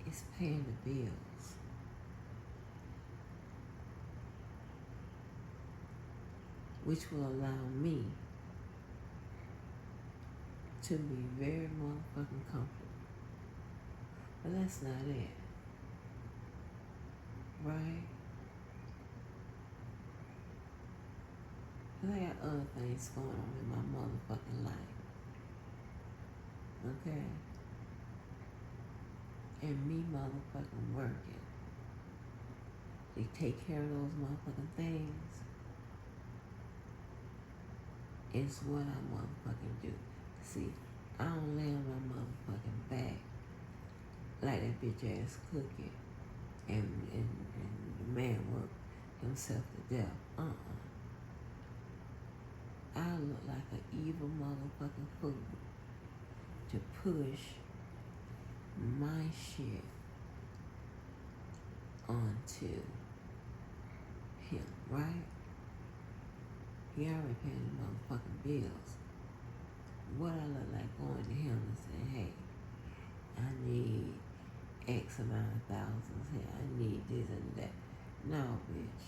is paying the bills. Which will allow me to be very motherfucking comfortable. But that's not it. Right? I got other things going on in my motherfucking life. Okay? And me motherfucking working. They take care of those motherfucking things. It's what I motherfucking do. See, I don't lay on my motherfucking back like that bitch ass cookie and the man work himself to death. I look like an evil motherfucking fool to push my shit onto him, right? He already paying the motherfucking bills. What I look like going to him and saying, hey, I need X amount of thousands here. I need this and that. No, bitch.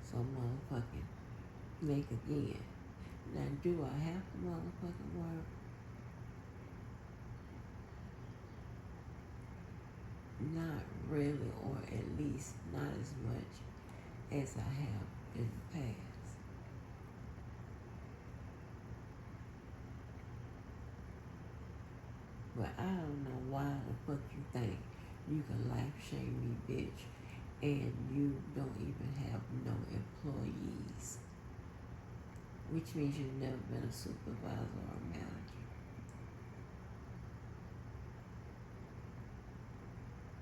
So motherfucking make again. Now, do I have to motherfucking work? Not really, or at least not as much as I have in the past. But I don't know why the fuck you think you can life shame me, bitch, and you don't even have no employees. Which means you've never been a supervisor or a manager.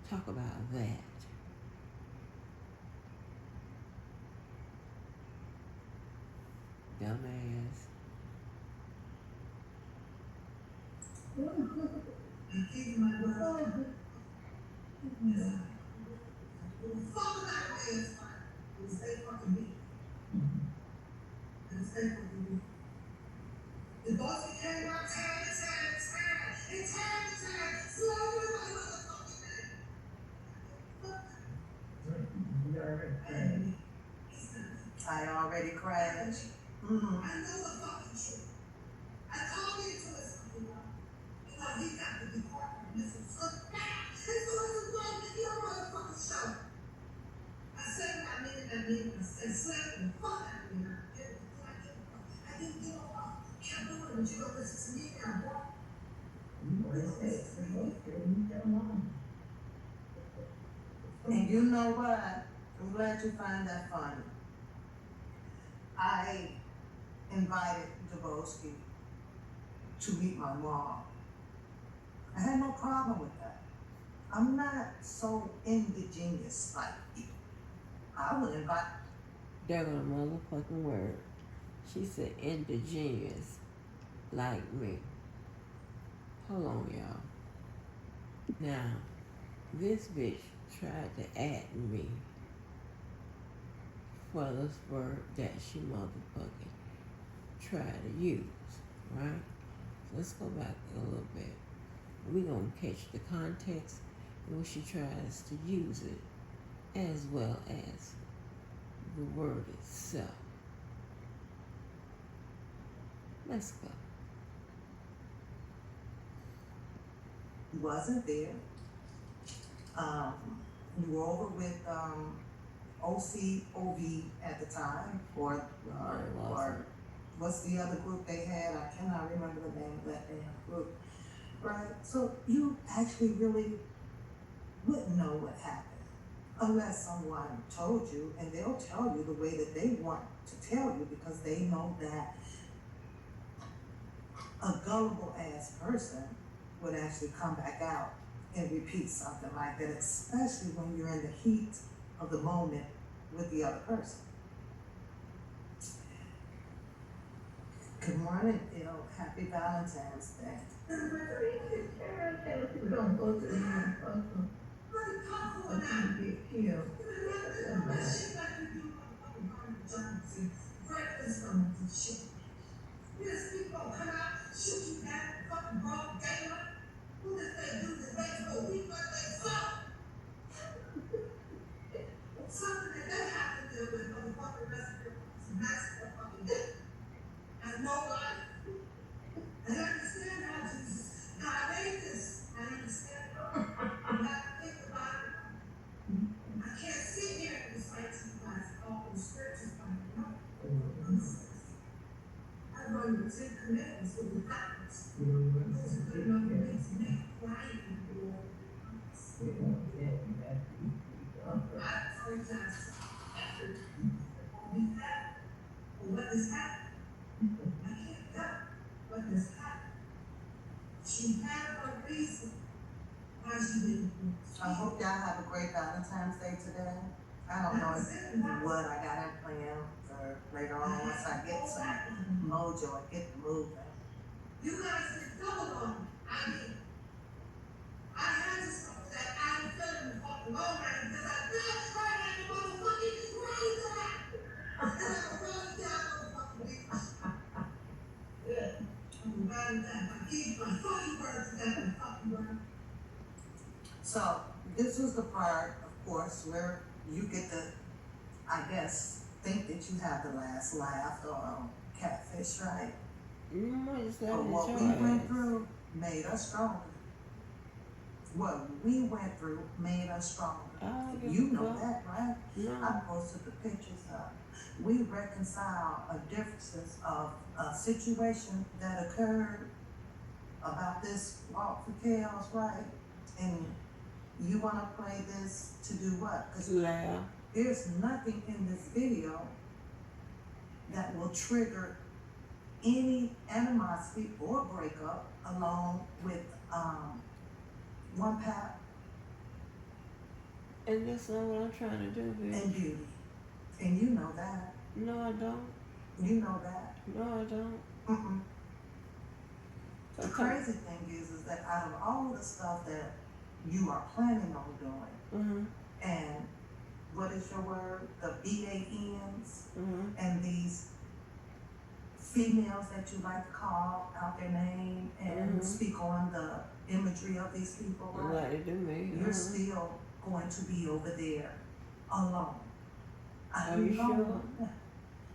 Talk about that. dumbass. The boss came out, time. I already crashed. I know the fucking truth. I told you to his he got to be part of this. It's so bad. It's your motherfucking show. I said what I mean. I said, slap the fuck out of me. I didn't give a fuck. Kept doing it, but you don't listen to me now, boy. And you know what? I'm glad you find that funny. I invited Debo to meet my mom. I had no problem with that. I'm not so indigenous like you. I would invite. They're gonna motherfucking word. She said indigenous like me. Hold on, y'all. Now, this bitch tried to add me for this word that she motherfucking tried to use, right? Let's go back a little bit. We're gonna catch the context in which she tries to use it, as well as the word itself. Let's go. Wasn't there. You were over with OCOV at the time, or what's the other group they had? I cannot remember the name of that damn group. Right? So you actually really wouldn't know what happened unless someone told you, and they'll tell you the way that they want to tell you because they know that a gullible ass person would actually come back out and repeat something like that, especially when you're in the heat of the moment with the other person. Good morning, Bill. Happy Valentine's Day. Don't go to the Yes, people come out, shoot you down, fucking broad daylight. Who does they do this? They go weak like they suck. Something that they have to deal with, motherfucking resident, that's the fucking dick. Has no life. And I understand how Jesus, God made this. I understand. You have to think about it. I can't sit here and recite to you guys all the scriptures, but I know. I run the 10 Commandments with the doctors. Those are good enough for me to make flying and do all the I, for example, after we have, what has happened, I can't tell what has happened. She had a reason why she didn't. I hope y'all have a great Valentine's Day today. I don't know what I got in plan for later on once I get some mojo and get moving. You guys did double on me. I mean, I had to stop that. I ain't feeling the fucking low man because I just tried at the motherfucking right time. And I really got no fucking weakness. Yeah. I'm Valentine's. I keep my fucking words together, my fucking word. So, this was the part, of course, where you get to, I guess, think that you have the last laugh or catfish, right? But what we went through made us stronger. What we went through made us stronger. You know that, right? No. I posted the pictures up. We reconcile differences of a situation that occurred about this walk for chaos, right? And you want to play this to do what? Because there's nothing in this video that will trigger any animosity or breakup along with one path and that's not what I'm trying to do, bitch. and beauty. And you know that. No, I don't. You know that. No, I don't. Mm-mm. The Okay. crazy thing is that out of all the stuff that you are planning on doing, Mm-hmm. and what is your word? The BANs Mm-hmm. and these females that you like to call out their name and speak on the imagery of these people, right? Like they do me. You're still going to be over there alone. Are you sure?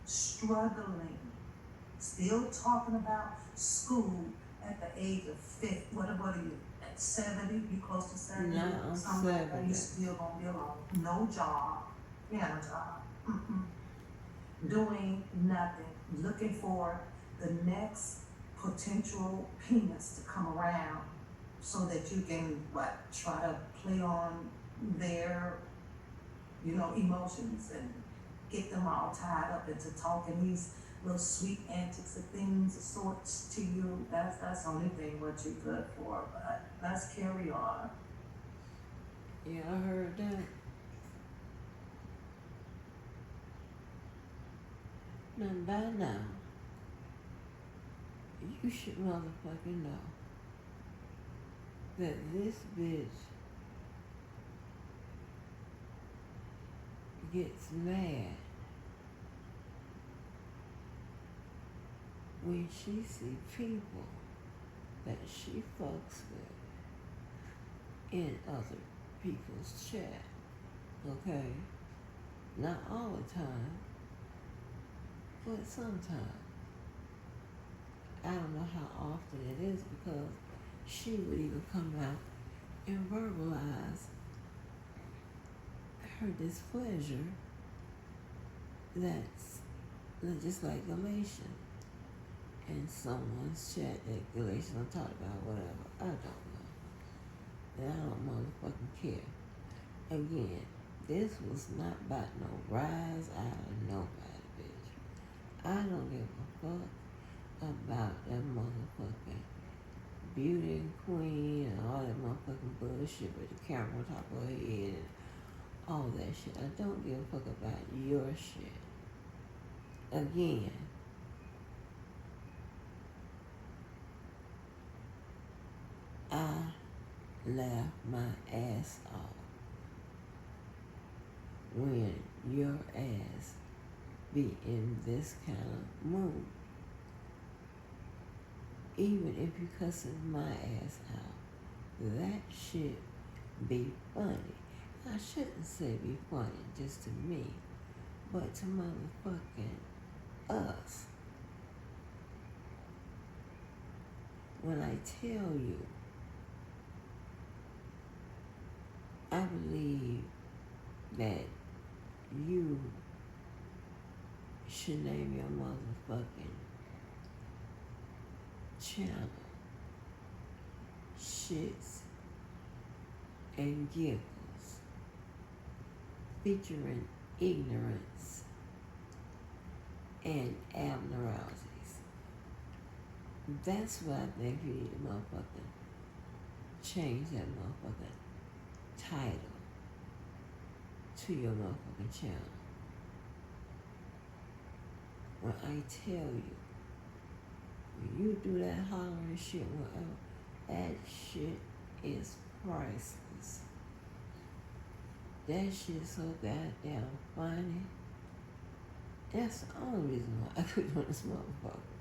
Struggling. Still talking about school at the age of 50. What are you? At 70? You close to 70? No, I'm Something like that. 70. You still gonna be alone. No job. You got no job. Doing nothing. Looking for the next potential penis to come around so that you can try to play on their emotions and get them all tied up into talking these little sweet antics and things of sorts to you. That's the only thing what you're good for. But let's carry on. Yeah, I heard that. Now by now, you should motherfucking know that this bitch gets mad when she see people that she fucks with in other people's chat. Okay? Not all the time, but sometimes. I don't know how often it is because she would even come out and verbalize her displeasure that's just like Galatian in someone's chat that Galatian will talk about, whatever. I don't know. And I don't motherfucking care. Again, this was not about no rise out of nobody, bitch. I don't give a fuck about that motherfucking beauty queen and all that motherfucking bullshit with the camera on top of her head and all that shit. I don't give a fuck about your shit. Again, I laugh my ass off when your ass be in this kind of mood. Even if you cussing my ass out, that shit be funny. I shouldn't say be funny just to me, but to motherfucking us. When I tell you, I believe that you should name your motherfucking channel Shits and Giggles, featuring ignorance and abnormalities. That's what I think you need to motherfucking change that motherfucking title to your motherfucking channel. When I tell you, when you do that hollering shit, whatever, that shit is priceless. That shit's so goddamn funny. That's the only reason why I quit doing this motherfucker.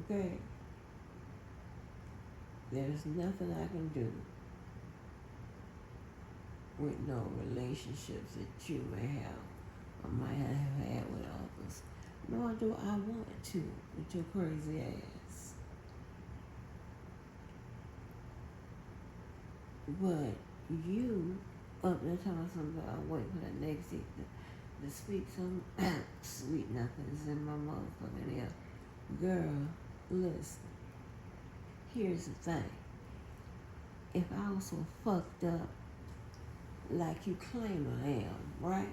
Okay? There's nothing I can do with no relationships that you may have or might have had with others. Nor do I want to with your crazy ass. But you up there telling somebody I'm waiting for that next dick to speak some sweet nothings in my motherfucking ear. Girl, listen. Here's the thing. If I was so fucked up like you claim I am, right?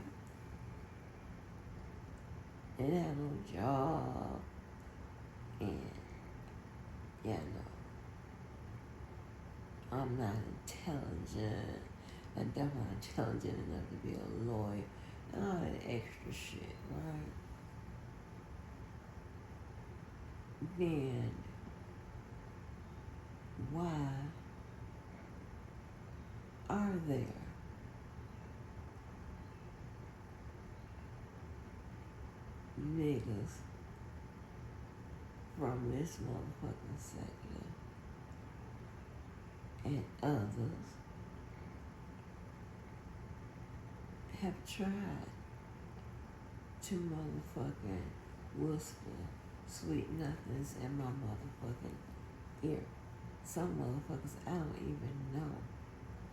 And have no job and I'm not intelligent. I'm definitely not intelligent enough to be a lawyer and all that extra shit, right? then why are there niggas from this motherfucking sector and others have tried to motherfucking whisper sweet nothings in my motherfucking ear? Some motherfuckers I don't even know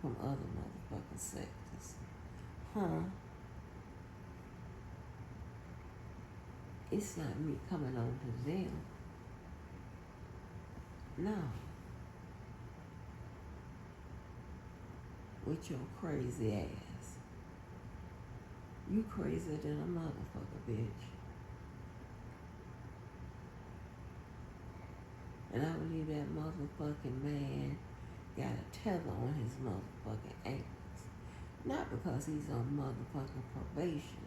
from other motherfucking sectors. Huh? It's not me coming on to them. No. With your crazy ass. You crazier than a motherfucker, bitch. And I believe that motherfucking man got a tether on his motherfucking ankles. Not because he's on motherfucking probation.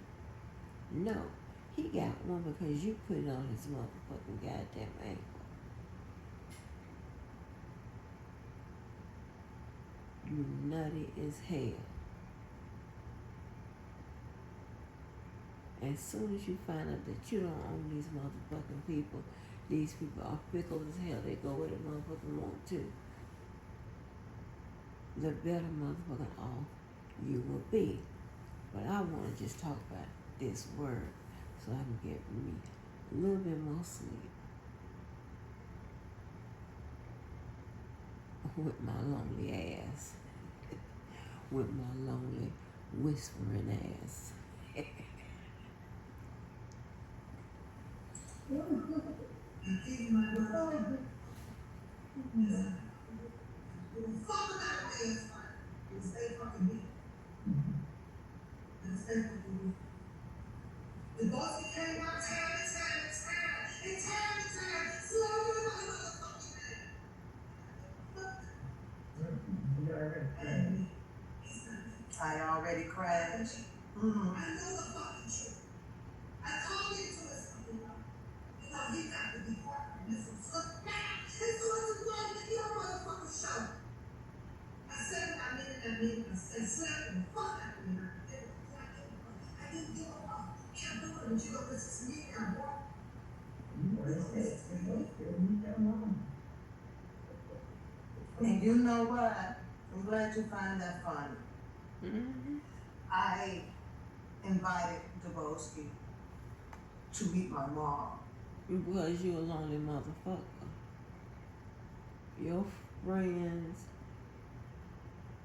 No. He got one because you put it on his motherfucking goddamn ankle. You nutty as hell. As soon as you find out that you don't own these motherfucking people, these people are fickle as hell. They go where the motherfucking want to. The better motherfucking off you will be. But I want to just talk about this word so I can get me a little bit more sleep with my lonely ass. With my lonely whispering ass. The boss came out time and time and time and time and time. Slow your motherfucking I already crashed. I know the fucking truth. I called into his fucking life. You know, he got to be part of this. It's so it's like your motherfucking show. I said what I meant, I said slap the fuck out of me. I didn't give a fuck. Kept doing it, but you don't listen to me now, boy. And you know what? I'm glad you find that funny. Mm-hmm. I invited Deboski to meet my mom. Because you a lonely motherfucker. Your friends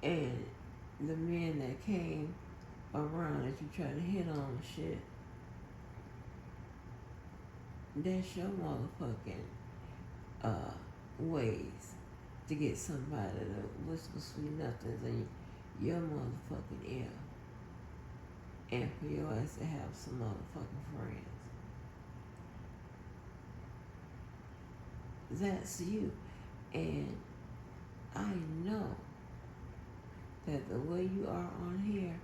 and the men that came around that you try to hit on and shit, that's your motherfucking ways to get somebody to whisper sweet nothings in your motherfucking ear. And for your ass to have some motherfucking friends. That's you. And I know that the way you are on here,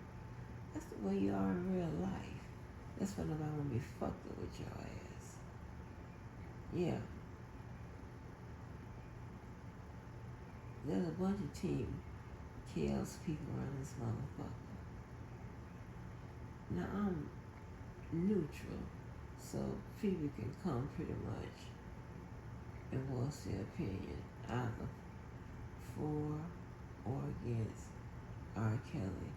that's the way you are in real life. That's why nobody want to be fucked up with your ass. Yeah. There's a bunch of Team KL's people around this motherfucker. Now I'm neutral, so people can come pretty much and voice their opinion either for or against R. Kelly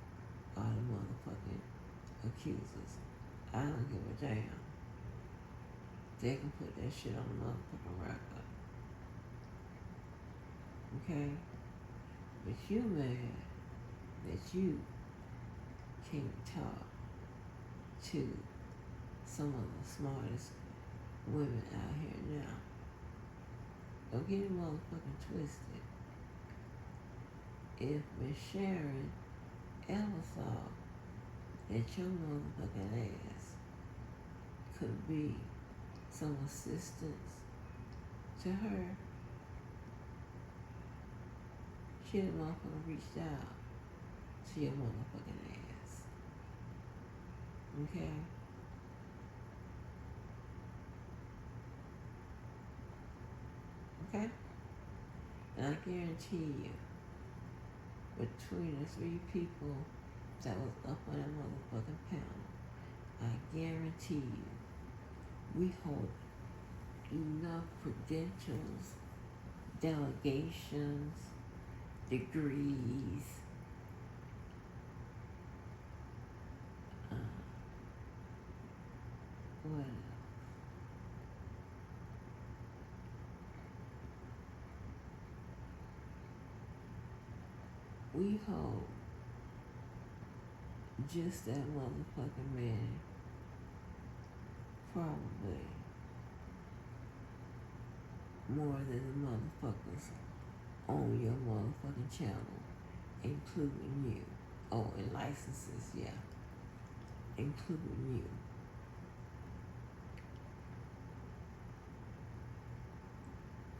or the motherfucking accusers. I don't give a damn. They can put that shit on the motherfucking record. Okay? But you mad that you can't talk to some of the smartest women out here now. Don't get it motherfucking twisted. If Miss Sharon ever thought that your motherfucking ass could be some assistance to her, she'd have motherfucking reached out to your motherfucking ass. Okay? okay? And I guarantee you, between the three people that was up on that motherfucking panel, I guarantee you, we hold enough credentials, delegations, degrees, uh, what else? We hold just that motherfucking man probably more than the motherfuckers on your motherfucking channel, including you. Oh, and licenses, yeah, including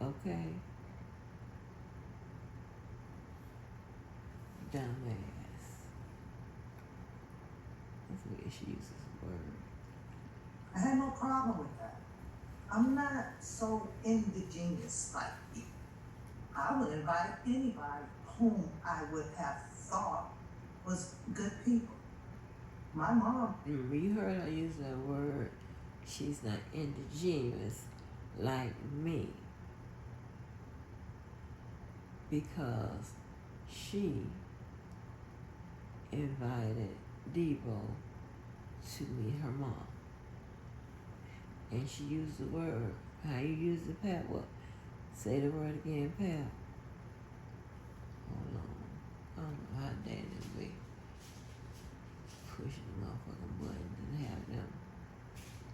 you. Okay? Dumbass. That's the way she uses the word. I had no problem with that. I'm not so indigenous like you. I would invite anybody whom I would have thought was good people. My mom. You heard her use that word. She's not indigenous like me. Because she invited Debo to meet her mom. And she used the word. How you use the Pat? Well, say the word again, Pat. Hold on. I don't know how Daddy be pushing the motherfucking buttons and have them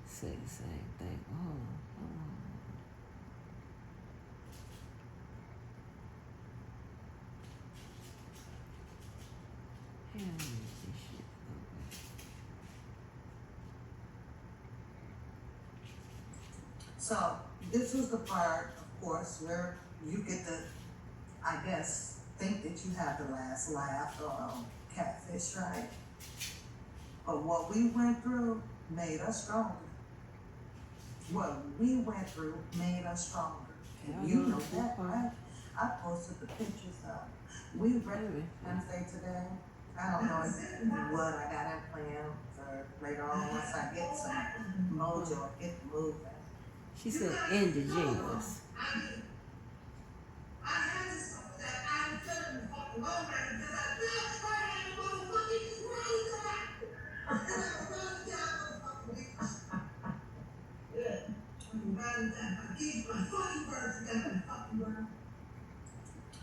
say the same thing. Hold on. Hell, this shit. Okay. So this was the part, of course, where you get to, I guess, think that you have the last laugh on Catfish, right? But what we went through made us stronger. What we went through made us stronger. And you know that, right? I posted the pictures of. We read Wednesday today. I don't know what I got in plan for later on once I get some mojo, get moving. She said indigenous.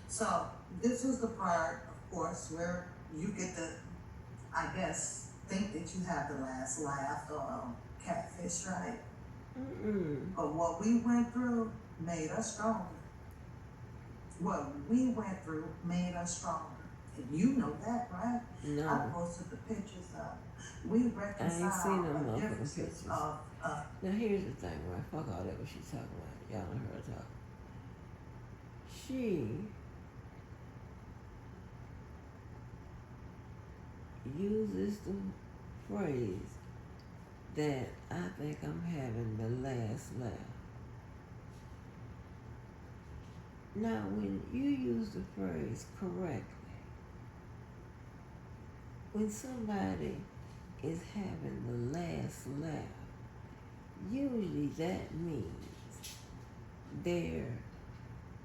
So this was the part, of course, where you get to, I guess, think that you have the last laugh on Catfish, right? But what we went through made us stronger. What we went through made us stronger. And you know that, right? No. I posted the pictures of. We reconciled. I ain't seen them the motherfucking differences pictures. Now here's the thing, right? Fuck all that what she's talking about. Y'all don't hear her talk. She uses the phrase that I think I'm having the last laugh. Now, when you use the phrase correctly, when somebody is having the last laugh, usually that means they're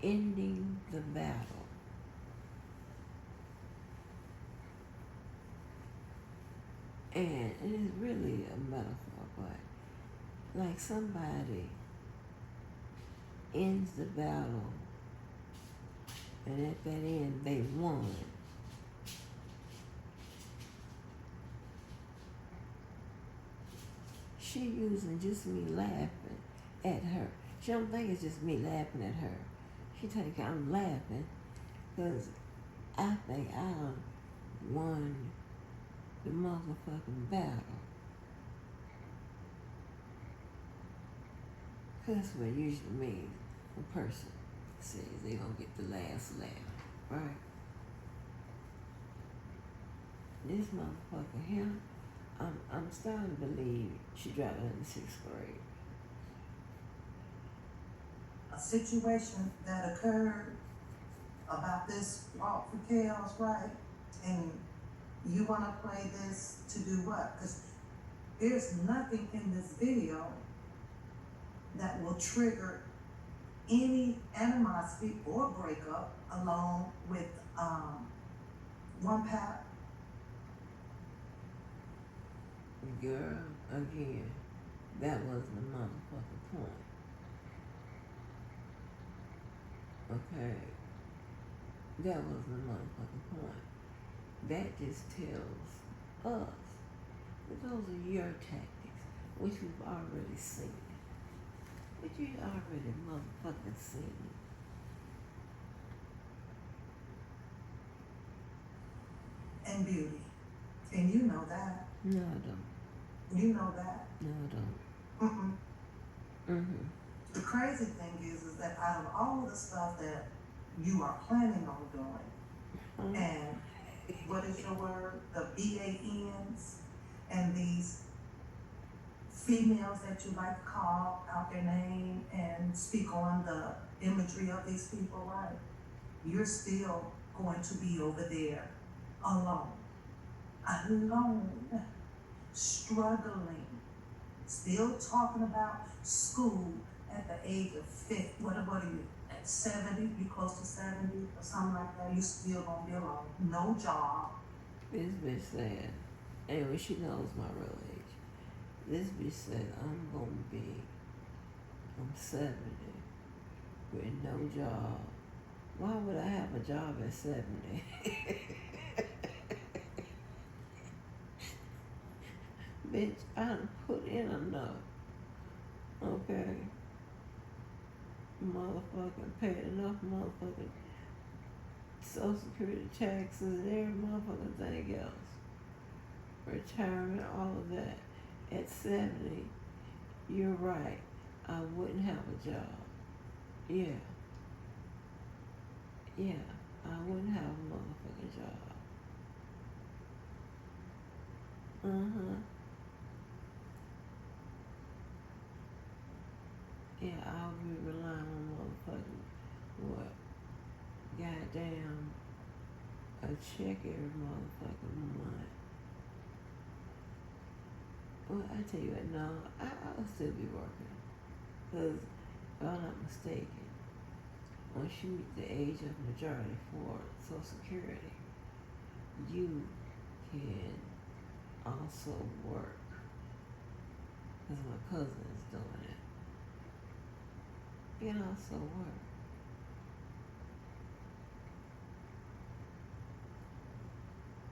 ending the battle. And it is really a metaphor, but like somebody ends the battle and at that end they won. She using just me laughing at her. She don't think it's just me laughing at her. She think I'm laughing because I think I won the motherfucking battle. That's what it usually means. A person says they gonna get the last laugh, right? This motherfucker here, I'm starting to believe she dropped out in the 6th grade. a situation that occurred about this walk for chaos, right? And you want to play this to do what? Because there's nothing in this video that will trigger any animosity or breakup along with one pap. Girl, again, that wasn't the motherfucking point. Okay? That wasn't the motherfucking point. That just tells us that those are your tactics, which we've already seen. Which you already motherfucking seen. And beauty. And you know that. No, I don't. You know that. No, I don't. Mm-mm. The crazy thing is that out of all the stuff that you are planning on doing, and what is your word? The BANs and these females that you like to call out their name and speak on the imagery of these people, right? You're still going to be over there alone, struggling, still talking about school at the age of 50. What are you, at 70? You close to 70 or something like that? You still gonna be alone. No job. This bitch said, anyway, she knows my real age. This bitch said, I'm 70 with no job. Why would I have a job at 70? Bitch, I done put in enough. Okay? Motherfucking paid enough motherfucking Social Security taxes and every motherfucking thing else. Retirement, all of that. At 70, you're right. I wouldn't have a job. Yeah. Yeah. I wouldn't have a motherfucking job. Yeah, I'll be relying on motherfucking what? Goddamn a check every motherfucking month. Well, I tell you what, no, I'll still be working. Because if I'm not mistaken, once you meet the age of majority for Social Security, you can also work. Because my cousin is doing it. You can also work.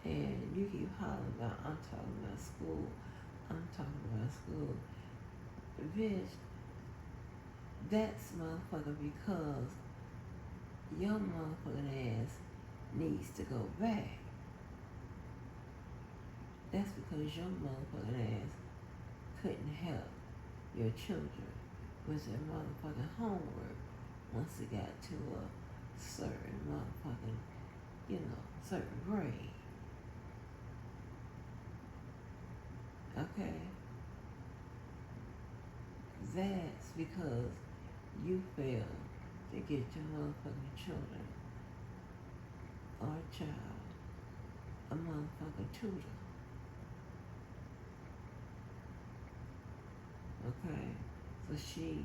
And you keep hollering about, I'm talking about school. I'm talking about school. Bitch, that's motherfucker because your motherfucking ass needs to go back. That's because your motherfucking ass couldn't help your children with their motherfucking homework once it got to a certain motherfucking, certain grade. Okay? That's because you failed to get your motherfucking children or a child a motherfucking tutor. Okay? So she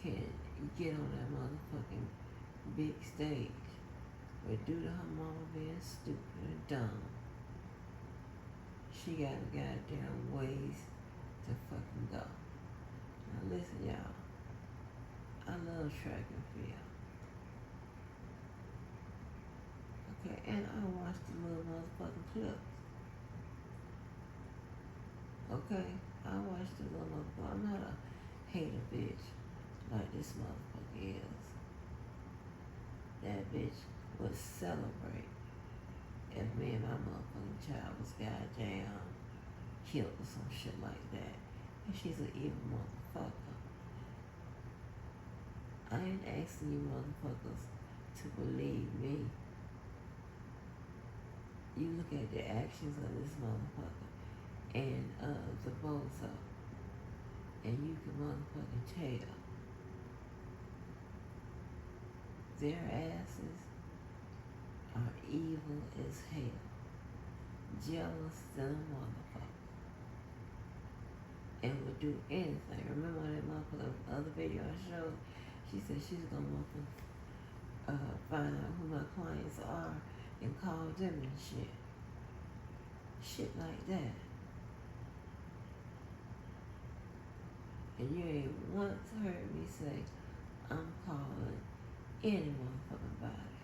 can get on that motherfucking big stage, but due to her mama being stupid and dumb, she got a goddamn ways to fucking go. Now listen, y'all. I love track and field. Okay, and I watch the little motherfucking clips. Okay? I watch the little motherfucker. I'm not a hater bitch like this motherfucker is. That bitch would celebrate if me and my motherfucking child was goddamn killed or some shit like that. And she's an evil motherfucker. I ain't asking you motherfuckers to believe me. You look at the actions of this motherfucker and the bozo, and you can motherfucking tell Their asses are evil as hell. Jealous than a motherfucker. And would do anything. Remember that motherfucker, the other video I showed? She said she's gonna want to find out who my clients are and call them and shit. Shit like that. And you ain't once heard me say, I'm calling any motherfucking body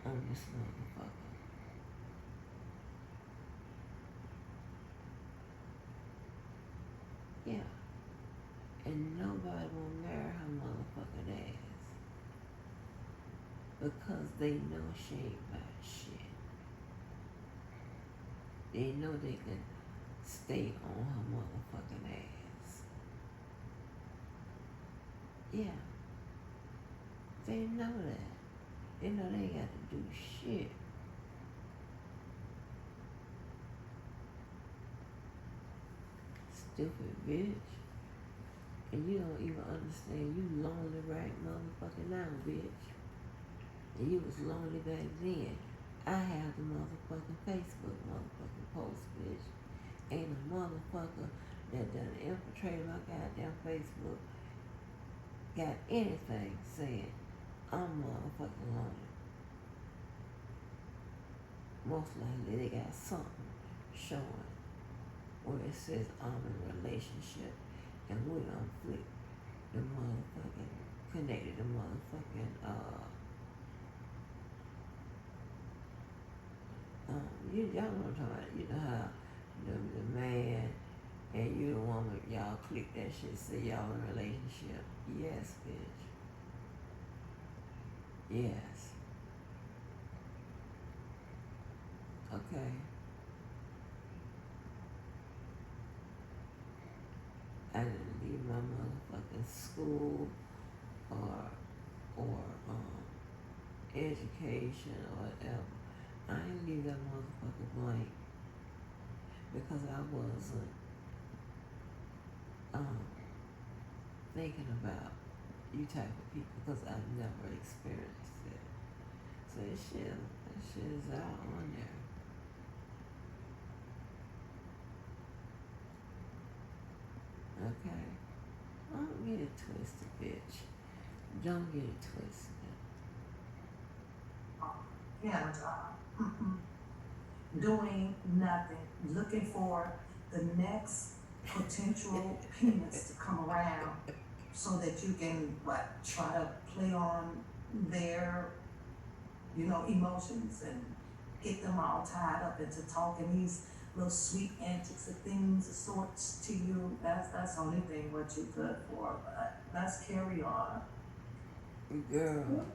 on this motherfucker. Yeah. And nobody will marry her motherfucking ass. Because they know she ain't about shit. They know they can stay on her motherfucking ass. Yeah. They know that. They know they ain't got to do shit. Stupid bitch. And you don't even understand you lonely right motherfucking now, bitch. And you was lonely back then. I have the motherfucking Facebook motherfucking post, bitch. Ain't a motherfucker that done infiltrated my goddamn Facebook got anything saying I'm motherfucking lonely. Most likely they got something showing where it says I'm in a relationship and we don't flip the motherfucking connected the motherfucking y'all know what I'm talking about. You know how the man and you the woman, y'all click that shit, say y'all in a relationship. Yes, bitch. Yes. Okay. I didn't leave my motherfucking school or education or whatever. I didn't leave that motherfucker blank because I wasn't thinking about you type of people because I've never experienced it. So that shit is out on there. Okay? Don't get it twisted, bitch. Don't get it twisted. Yeah, doing nothing, looking for the next potential penis to come around so that you can try to play on their emotions and get them all tied up into talking these little sweet antics and things of sorts to you. That's the only thing what you're good for. But let's carry on. Girl,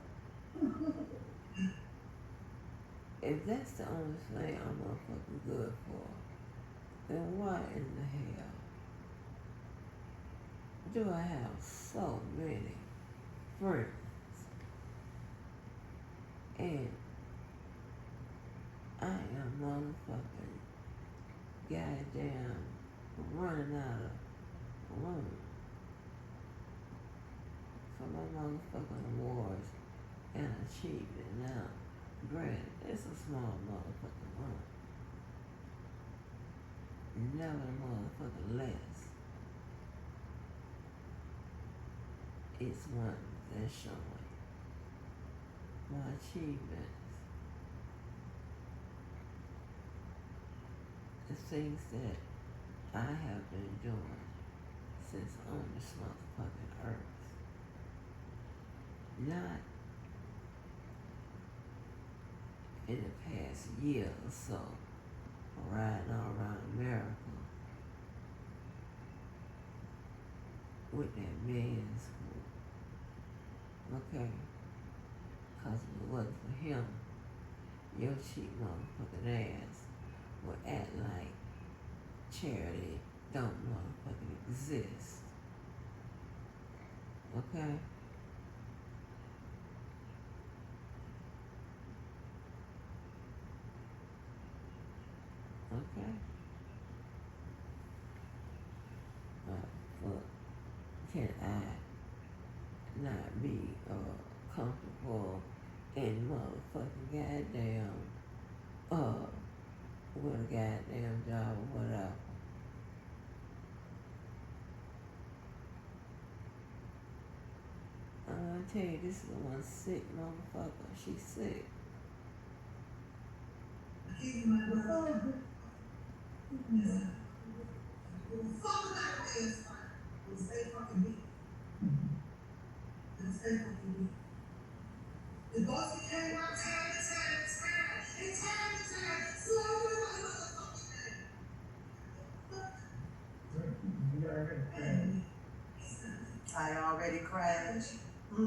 if that's the only thing I'm motherfucking good for, then why in the hell do I have so many friends and I am motherfucking goddamn running out of room for my motherfucking awards and achievement now? Granted, it's a small motherfucking room. Never motherfucking less. It's one that's showing my achievements, the things that I have been doing since on this motherfucking earth. Not in the past year or so, riding all around America with that man's group. Okay? Because if it wasn't for him, your cheap motherfucking ass would act like charity don't motherfucking exist. Okay? Okay? But can I not be comfortable and motherfucking goddamn, with a goddamn job or whatever. I'm gonna tell you, this is one sick motherfucker. She's sick. The boss came out time and time. Slow down. I already crashed. I know the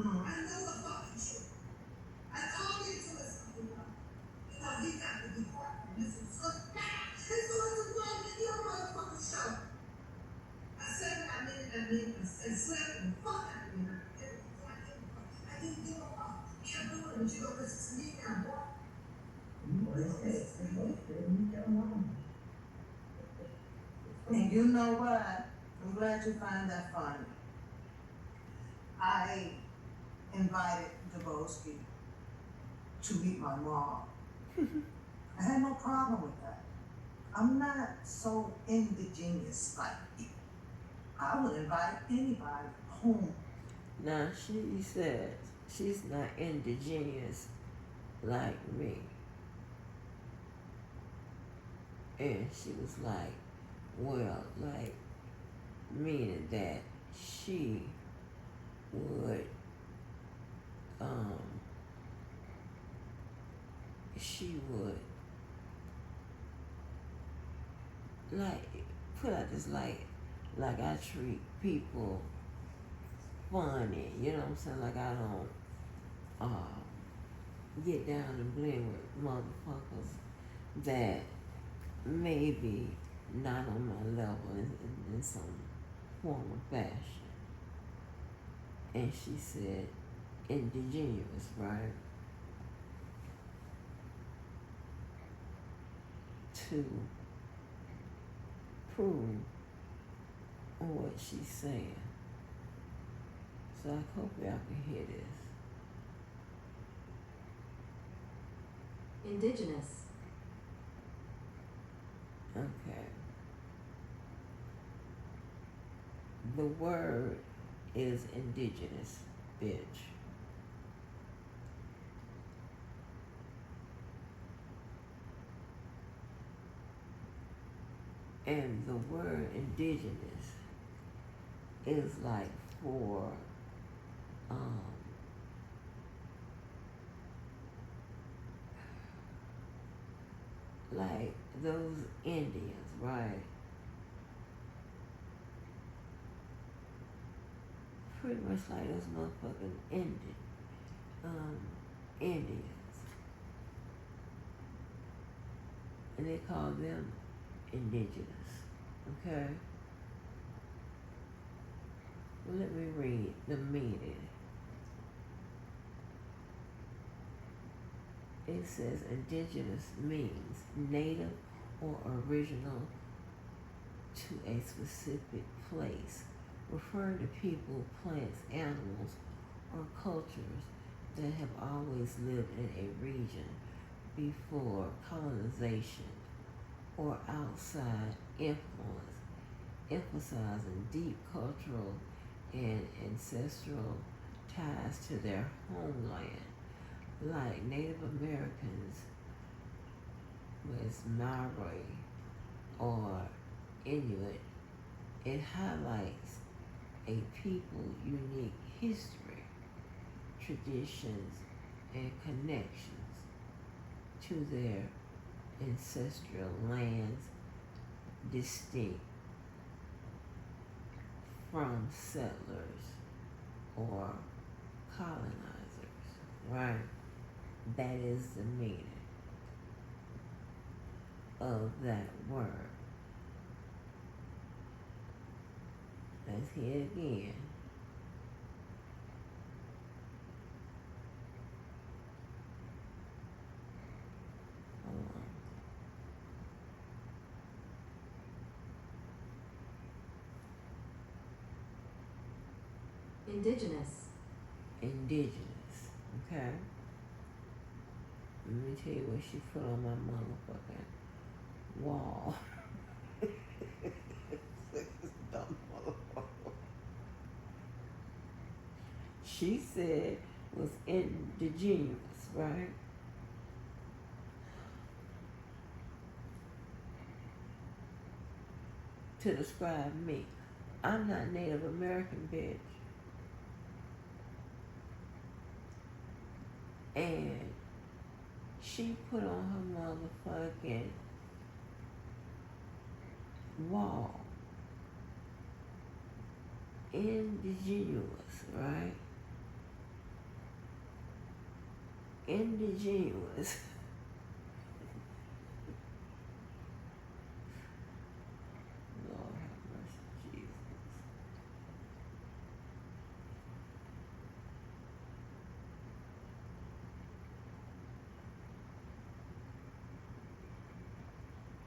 fucking truth. I told you to us. He got to be quiet. This is so bad. It's going to be your motherfucking show. I said what I mean, and slept in the fuck out of me. I didn't give a fuck. Kept doing it, but you don't listen to me now, boy. And you know what? I'm glad you find that funny. I invited Deboski to meet my mom. I had no problem with that. I'm not so indigenous like you. I would invite anybody home. Now, she said she's not indigenous like me. And she was like, well, like, meaning that she would, like, put out this, like I treat people funny, you know what I'm saying? Like, I don't, get down and blend with motherfuckers that maybe not on my level in some form of fashion. And she said, indigenous, right? To prove what she's saying. So I hope y'all can hear this. Indigenous. Okay. The word is indigenous, bitch. And the word indigenous is like for like those Indians, right? Pretty much like those motherfucking Indians. And they call them indigenous. Okay? Well, let me read the meaning. It says indigenous means native or original to a specific place, referring to people, plants, animals, or cultures that have always lived in a region before colonization or outside influence, emphasizing deep cultural and ancestral ties to their homeland. Like Native Americans with Maori or Inuit, it highlights a people's unique history, traditions, and connections to their ancestral lands, distinct from settlers or colonizers, right? That is the meaning of that word. Let's hear it again. Hold on. Indigenous. Indigenous, okay? Let me tell you what she put on my motherfucking wall. Dumb motherfucker. She said was indigenous, right? To describe me. I'm not Native American, bitch. And she put on her motherfucking wall indigenous, right? Indigenous. Lord have mercy, Jesus.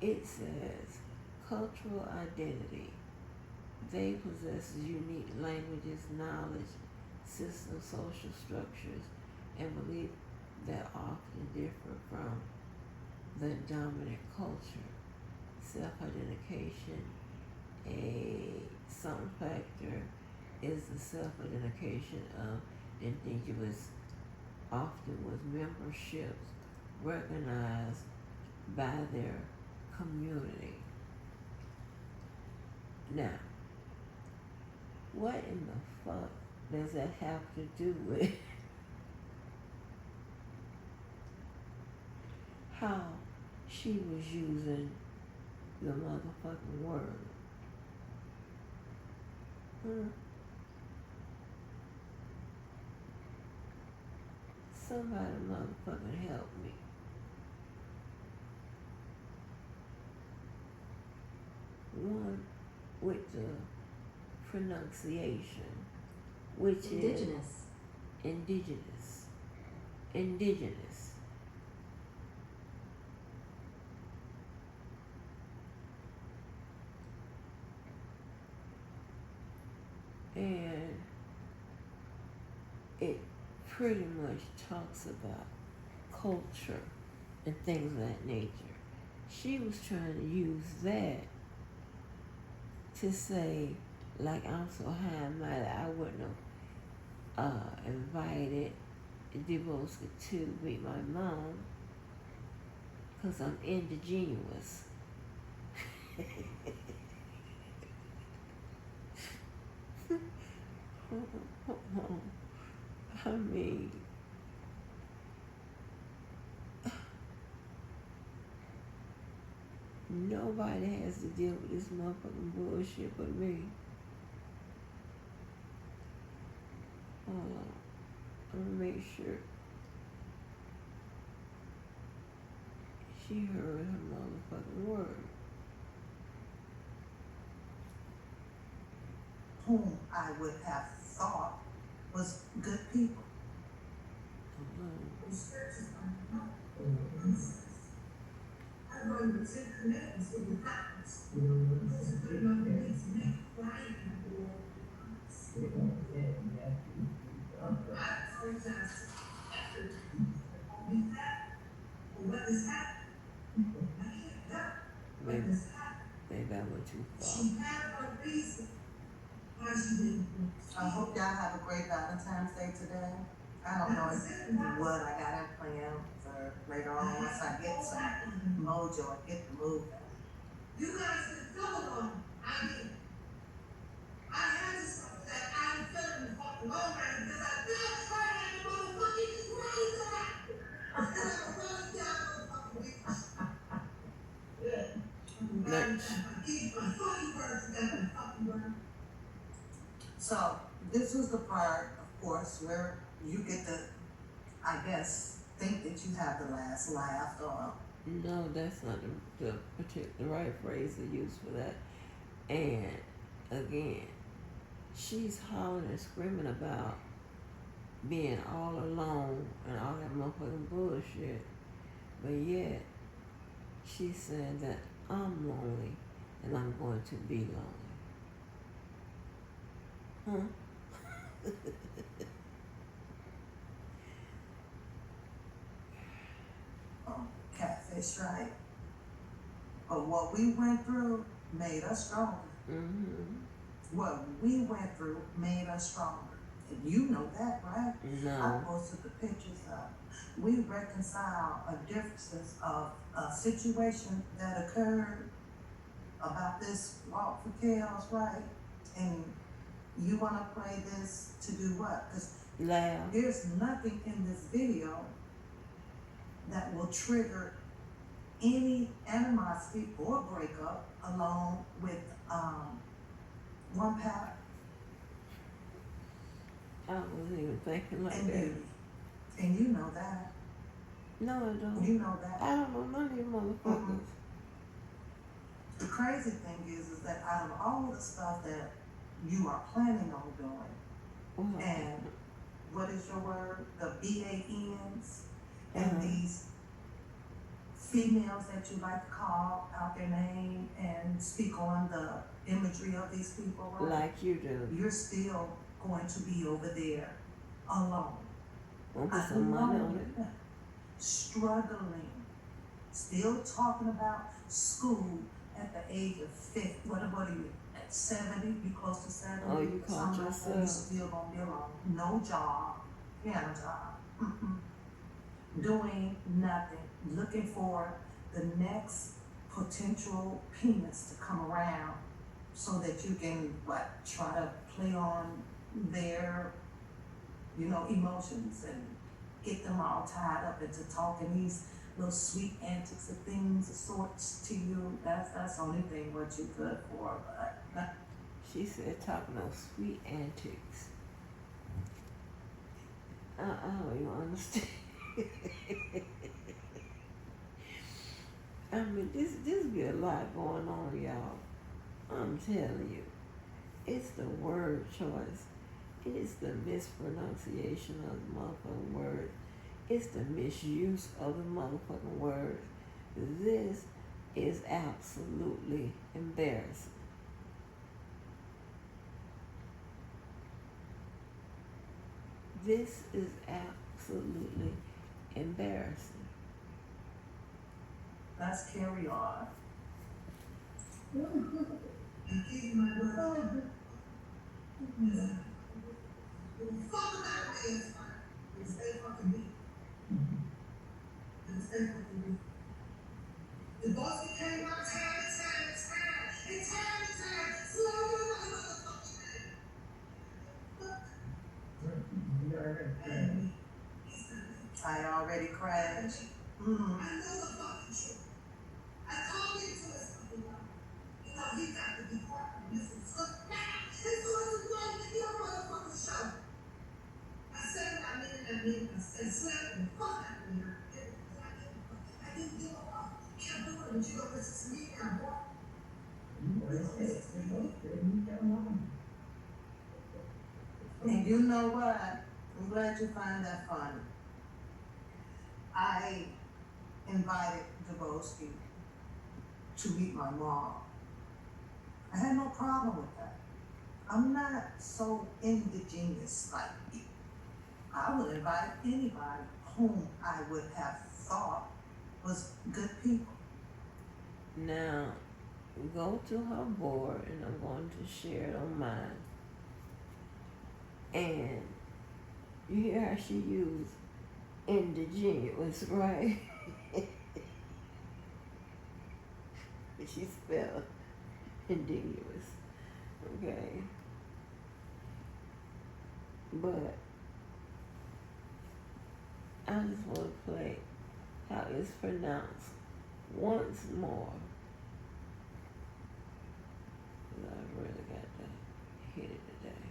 It says cultural identity. They possess unique languages, knowledge, systems, social structures, and beliefs that often differ from the dominant culture. Self-identification, some factor is the self-identification of individuals, often with memberships recognized by their community. Now, what in the fuck does that have to do with how she was using the motherfucking word? Somebody motherfucking help me. One with the pronunciation, which Indigenous. is indigenous. Indigenous. And it pretty much talks about culture and things of that nature. She was trying to use that to say, like, I'm so high and mighty, I wouldn't have invited Debo to meet my mom because I'm indigenous. I mean, nobody has to deal with this motherfucking bullshit but me. Hold on. I'm gonna make sure she heard her motherfucking word. Whom I would have thought was good people. Hold on. Maybe I went too far. I hope y'all have a great Valentine's Day today. I don't know what I got in plan for later on once I get some mojo and get the move. You guys can fill it on. I had to stop that. I'm feeling the fucking moment because I feel trying to motherfucking raise it. I'm running down the fucking week. So this was the part, of course, where you get to, I guess, think that you have the last laugh or. No, that's not the right phrase to use for that. And again, she's hollering and screaming about being all alone and all that motherfucking bullshit. But yet, she's saying that I'm lonely and I'm going to be lonely. Huh? catfish, right? But what we went through made us stronger. What we went through made us stronger. And you know that, right? No. I posted the pictures up. We reconcile differences of a situation that occurred about this walk for chaos, right? And you want to play this to do what? Because there's nothing in this video that will trigger any animosity or breakup along with one path I wasn't even thinking like and that. beauty. And you know that. No, I don't. You know that. I don't know none of you motherfuckers. The crazy thing is that out of all the stuff that you are planning on doing, and what is your word? The BANs and these females that you like to call out their name and speak on the imagery of these people, right? Like you do. You're still going to be over there alone. We'll put some money on it. Struggling. Still talking about school at the age of 50. What are you? At 70? You close to 70? Oh, you caught yourself. You still gonna be alone. No job. Piano job. Doing nothing. Looking for the next potential penis to come around so that you can try to play on their emotions and get them all tied up into talking these little sweet antics and things of sorts to you. That's the only thing what you good for. But she said talking of sweet antics. I don't even understand. I mean, this be a lot going on, y'all. I'm telling you. It's the word choice. It's the mispronunciation of the motherfucking word. It's the misuse of the motherfucking word. This is absolutely embarrassing. This is absolutely embarrassing. Let's carry on. The boss came out time. I already crashed. I know the fucking truth. I called him to us. He got to be quiet. It's your motherfucking show. I said what I mean. I said slap the fuck out of me. I didn't give a fuck. Can't do it, but you don't listen to me now, boy. And you know what? I'm glad you find that funny. I invited Debo to meet my mom. I had no problem with that. I'm not so indigenous like you. I would invite anybody whom I would have thought was good people. Now, go to her board, and I'm going to share it on mine. And you hear how she used indigenous, right? She spelled indigenous, okay? But I just want to play how it's pronounced once more. I really got to hit it today.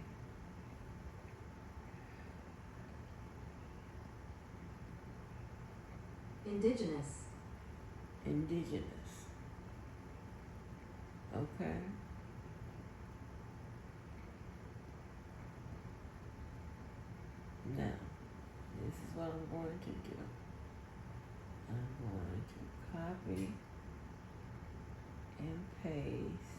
Indigenous. Okay. Now, this is what I'm going to do. I'm going to copy and paste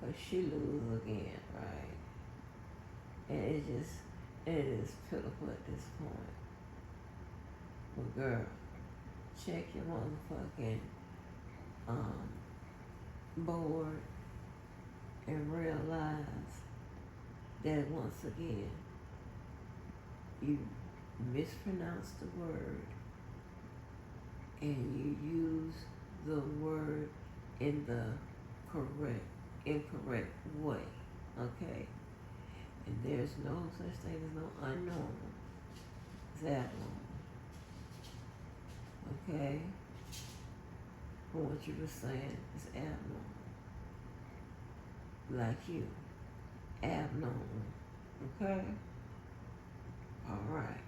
because she lose again, right? And it is pitiful at this point. But girl, check your motherfucking board and realize that once again you mispronounced the word and you use the word in the incorrect way. Okay? And there's no such thing as no unnormal. It's abnormal. Okay? From what you were saying is abnormal. Like you. Abnormal. Okay? Alright.